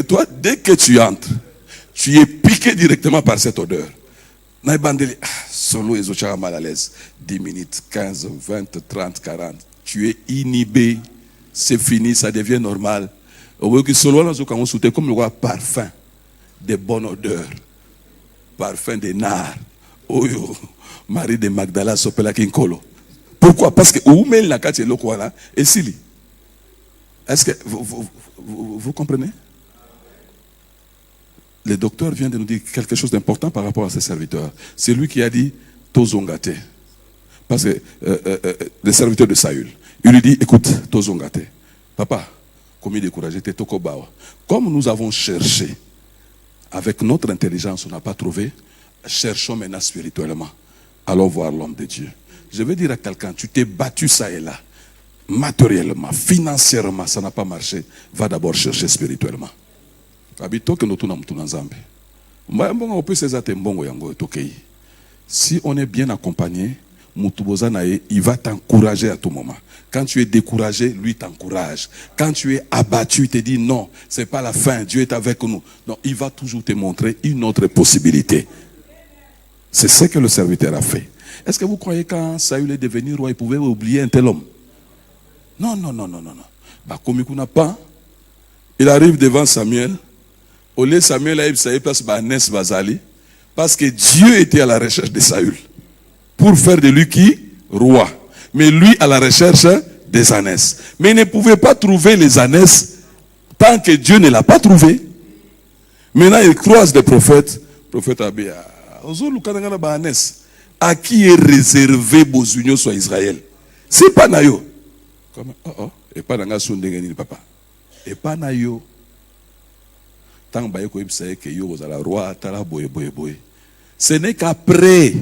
toi, dès que tu entres, tu es piqué directement par cette odeur. Solo est mal à l'aise. 10 minutes, 15, 20, 30, 40. Tu es inhibé. C'est fini, ça devient normal. Comme le roi parfum de bonne odeur. Parfum de nard. Marie de Magdala Sopela Kinkolo. Pourquoi? Parce que est-ce que vous comprenez? Le docteur vient de nous dire quelque chose d'important par rapport à ses serviteurs. C'est lui qui a dit Tozongate. Parce que le serviteur de Saül, il lui dit, écoute, Tozongate, papa, comme il est découragé, comme nous avons cherché avec notre intelligence, on n'a pas trouvé. cherchons maintenant spirituellement. Allons voir l'homme de Dieu. Je veux dire à quelqu'un, tu t'es battu ça et là. Matériellement, financièrement, ça n'a pas marché. Va d'abord chercher spirituellement. Si on est bien accompagné, il va t'encourager à tout moment. Quand tu es découragé, lui t'encourage. Quand tu es abattu, il te dit non, c'est pas la fin, Dieu est avec nous. Non, il va toujours te montrer une autre possibilité. C'est ce que le serviteur a fait. Est-ce que vous croyez quand Saül est devenu roi, il pouvait oublier un tel homme? Non. Bah, comme il n'a pas, il arrive devant Samuel. Au lieu Samuel a eu place Banès Bazali, parce que Dieu était à la recherche de Saül pour faire de lui qui? Roi. Mais lui à la recherche des ânesses. Mais il ne pouvait pas trouver les ânesses tant que Dieu ne l'a pas trouvé. Maintenant il croise des prophètes. Prophète Abia, à qui est réservé vos unions sur Israël? C'est pas nayo. Et pas dans la papa. Et pas nayo. Tant que yo la roi tala boye. Ce n'est qu'après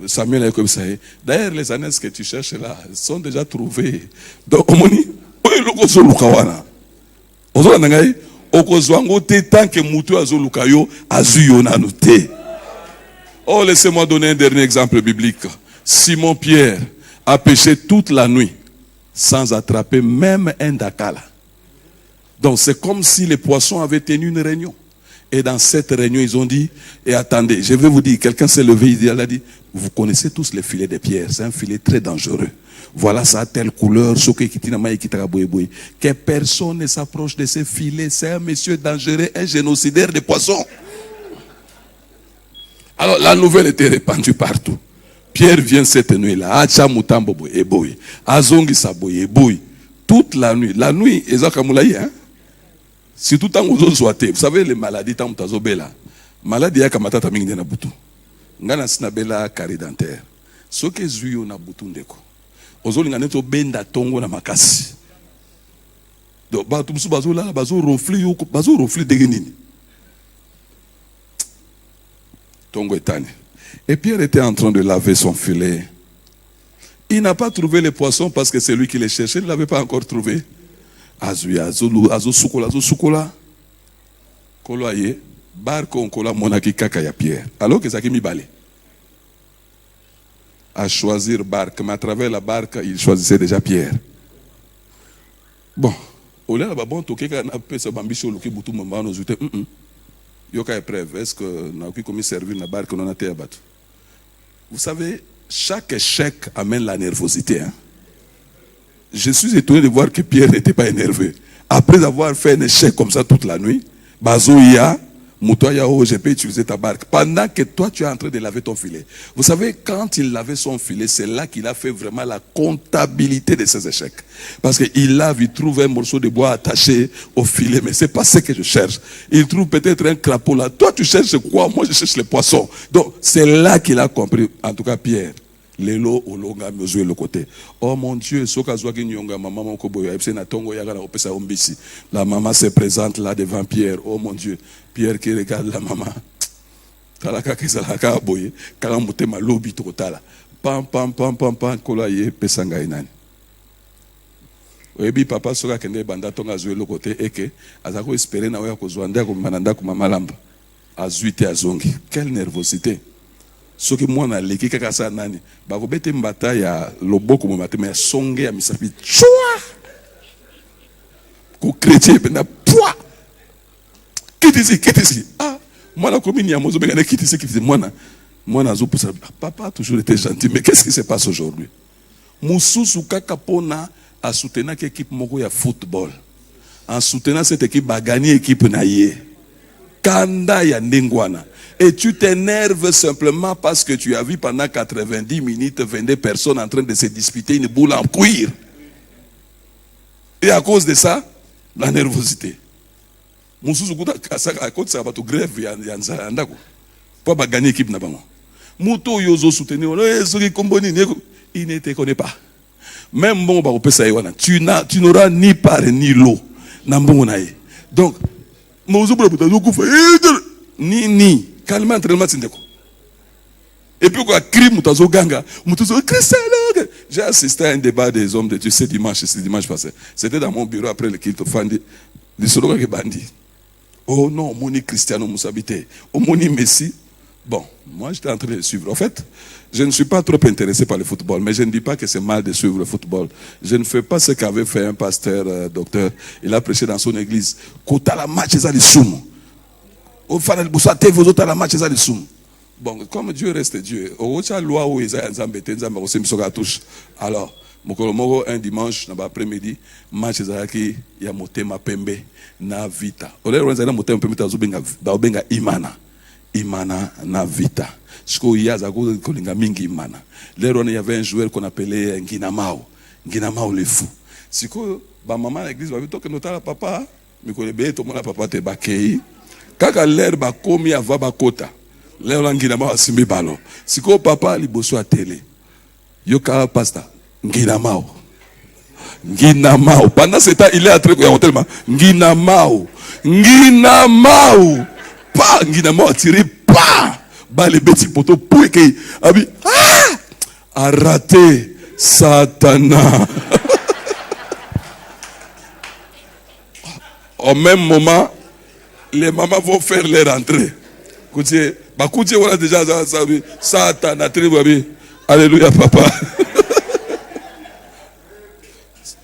Samuel a comme ça. D'ailleurs les ânesses que tu cherches là sont déjà trouvées. Donc omoni oyo zo lukawana. Ozo nangai okozwango te tant que mutu azo lukayo azuyo na noté. Oh, laissez-moi donner un dernier exemple biblique. Simon Pierre a pêché toute la nuit sans attraper même un dakala. Donc c'est comme si les poissons avaient tenu une réunion. Et dans cette réunion, ils ont dit, et attendez, je vais vous dire, quelqu'un s'est levé, il a dit, vous connaissez tous les filets de pierre, c'est un filet très dangereux. Voilà, ça a telle couleur, que personne ne s'approche de ces filets, c'est un monsieur dangereux, un génocidaire de poissons. Alors la nouvelle était répandue partout. Pierre vient cette nuit-là, toute la nuit, hein? Surtout tant que vous savez les maladies tant que vous là. Maladie ya kamata mingi na butu. Ngana sina bela carie dentaire. Soke zuyo na butu ndeko. Ozolinga neto benda tongo na makasi. Donc ba tumsu bazo la bazo ronfler de nini. Tongo etane. Et Pierre était en train de laver son filet. Il n'a pas trouvé les poissons parce que c'est lui qui les cherchait, il ne l'avait pas encore trouvé. Azo sukola kolo aye barko onkola monaki kaka ya Pierre alors que ça qui mi balé à choisir barque mais à travers la barque il choisissait déjà Pierre. Bon au lieu là bon toke ka na pesa bambiso loki butu mamba no zute yoka épreuve est-ce que na qui commis servir na barque non até abattu. Vous savez chaque échec amène la nervosité hein? Je suis étonné de voir que Pierre n'était pas énervé. Après avoir fait un échec comme ça toute la nuit, Bazoïa, Moutoya, je peux utiliser ta barque. Pendant que toi, tu es en train de laver ton filet. Vous savez, quand il lavait son filet, c'est là qu'il a fait vraiment la comptabilité de ses échecs. Parce qu'il lave, il trouve un morceau de bois attaché au filet, mais c'est pas ce que je cherche. Il trouve peut-être un crapaud là. Toi, tu cherches quoi? Moi, je cherche les poissons. Donc, c'est là qu'il a compris, en tout cas Pierre. Lelo olonga mesurer le côté. Oh mon Dieu, la maman se présente là devant Pierre. Oh mon Dieu, Pierre qui regarde la maman. Oyebi papa soka kende banda tonga azwe le côté eke azako espérer na oya kozwa ndako mananda ku mama lamba azuite azongi. Quelle nervosité. Ce que moi na leki kaka sa nani ba ko bete mbata ya loboko mo matema ya songe ya misapi chwa ko chrétien bena pwa kitisi ah moi la commune ya mozo bengane kitisi moi zo poussa papa a toujours été gentil mais qu'est-ce qui se passe aujourd'hui mususu kaka pona a soutenir l'équipe moko ya football en soutenant cette équipe ba gagner équipe na ye kanda ya ndengwana. Et tu t'énerves simplement parce que tu as vu pendant 90 minutes 22 personnes en train de se disputer une boule en cuir. Et à cause de ça, la nervosité. À cause de ça, tu grève, pour gagner l'équipe. Il ne te connaît pas. Même bon, tu n'auras ni part ni lot. Donc, ni. calme entraînement tindeko. Et puis quoi, crime mutazo ganga, mutazo Christian. J'ai assisté à un débat des hommes de Dieu ce dimanche passé. C'était dans mon bureau après le culte Fandi. Le solo qui bandi. Oh non, moni Cristiano Moussabité. Oh moni Messi. Bon, moi j'étais en train de suivre. En fait, je ne suis pas trop intéressé par le football, mais je ne dis pas que c'est mal de suivre le football. Je ne fais pas ce qu'avait fait un pasteur, docteur. Il a prêché dans son église. Kota la match les soum. Au final, vous savez, vous autres la match les soum. Bon, comme Dieu reste Dieu, alors, un dimanche, après-midi, match qui y a motema pembe na vita. Imana na vita. Il y avait un joueur qu'on appelait Nginamao. Nginamao le fou. Si ba maman l'église va dire que notre papa, mais que le tout mon papa te bakei. Kaka l'air ba komi ava ba kota. L'air Nginamao asimbi balo. Si papa liboso a télé. Yoka pastor Nginamao. Nginamao. Pendant ce temps, il est entré au hôtel. Nginamao. Nginamao. Pas Nginamao a tiré pas. Bah les petits poteaux pour que abi a raté Satana. Au même moment, les mamans vont faire leur entrée. Écoutez, bah écoutez, voilà déjà Satana tribu. Alléluia papa.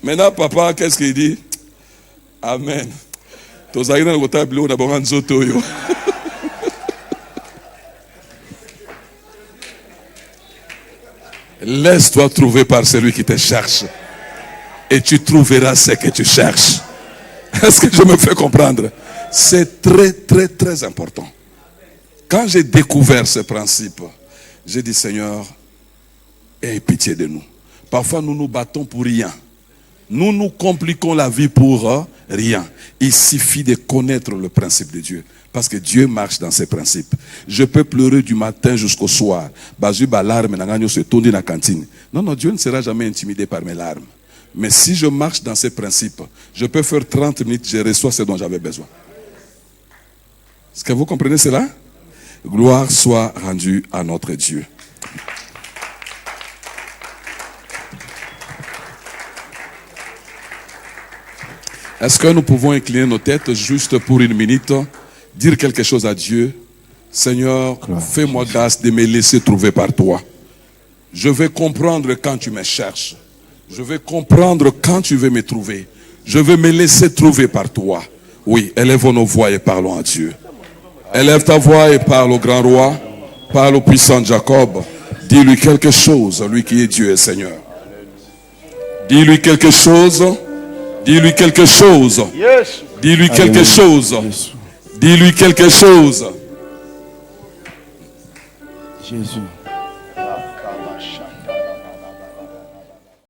Maintenant papa, qu'est-ce qu'il dit? Amen. Laisse-toi trouver par celui qui te cherche. Et tu trouveras ce que tu cherches. Est-ce que je me fais comprendre? C'est très, très, très important. Quand j'ai découvert ce principe, j'ai dit, Seigneur, aie pitié de nous. Parfois, nous nous battons pour rien. Nous nous compliquons la vie pour rien. Il suffit de connaître le principe de Dieu. Parce que Dieu marche dans ses principes. Je peux pleurer du matin jusqu'au soir. Non, non, Dieu ne sera jamais intimidé par mes larmes. Mais si je marche dans ses principes, je peux faire 30 minutes, je reçois ce dont j'avais besoin. Est-ce que vous comprenez cela? Gloire soit rendue à notre Dieu. Est-ce que nous pouvons incliner nos têtes juste pour une minute, dire quelque chose à Dieu? Seigneur, fais-moi grâce de me laisser trouver par toi. Je vais comprendre quand tu me cherches. Je vais comprendre quand tu veux me trouver. Je vais me laisser trouver par toi. Oui, élèvons nos voix et parlons à Dieu. Élève ta voix et parle au grand roi. Parle au puissant Jacob. Dis-lui quelque chose, lui qui est Dieu et Seigneur. Dis-lui quelque chose. Dis-lui quelque chose. Dis-lui quelque chose. Dis-lui quelque chose. Jésus.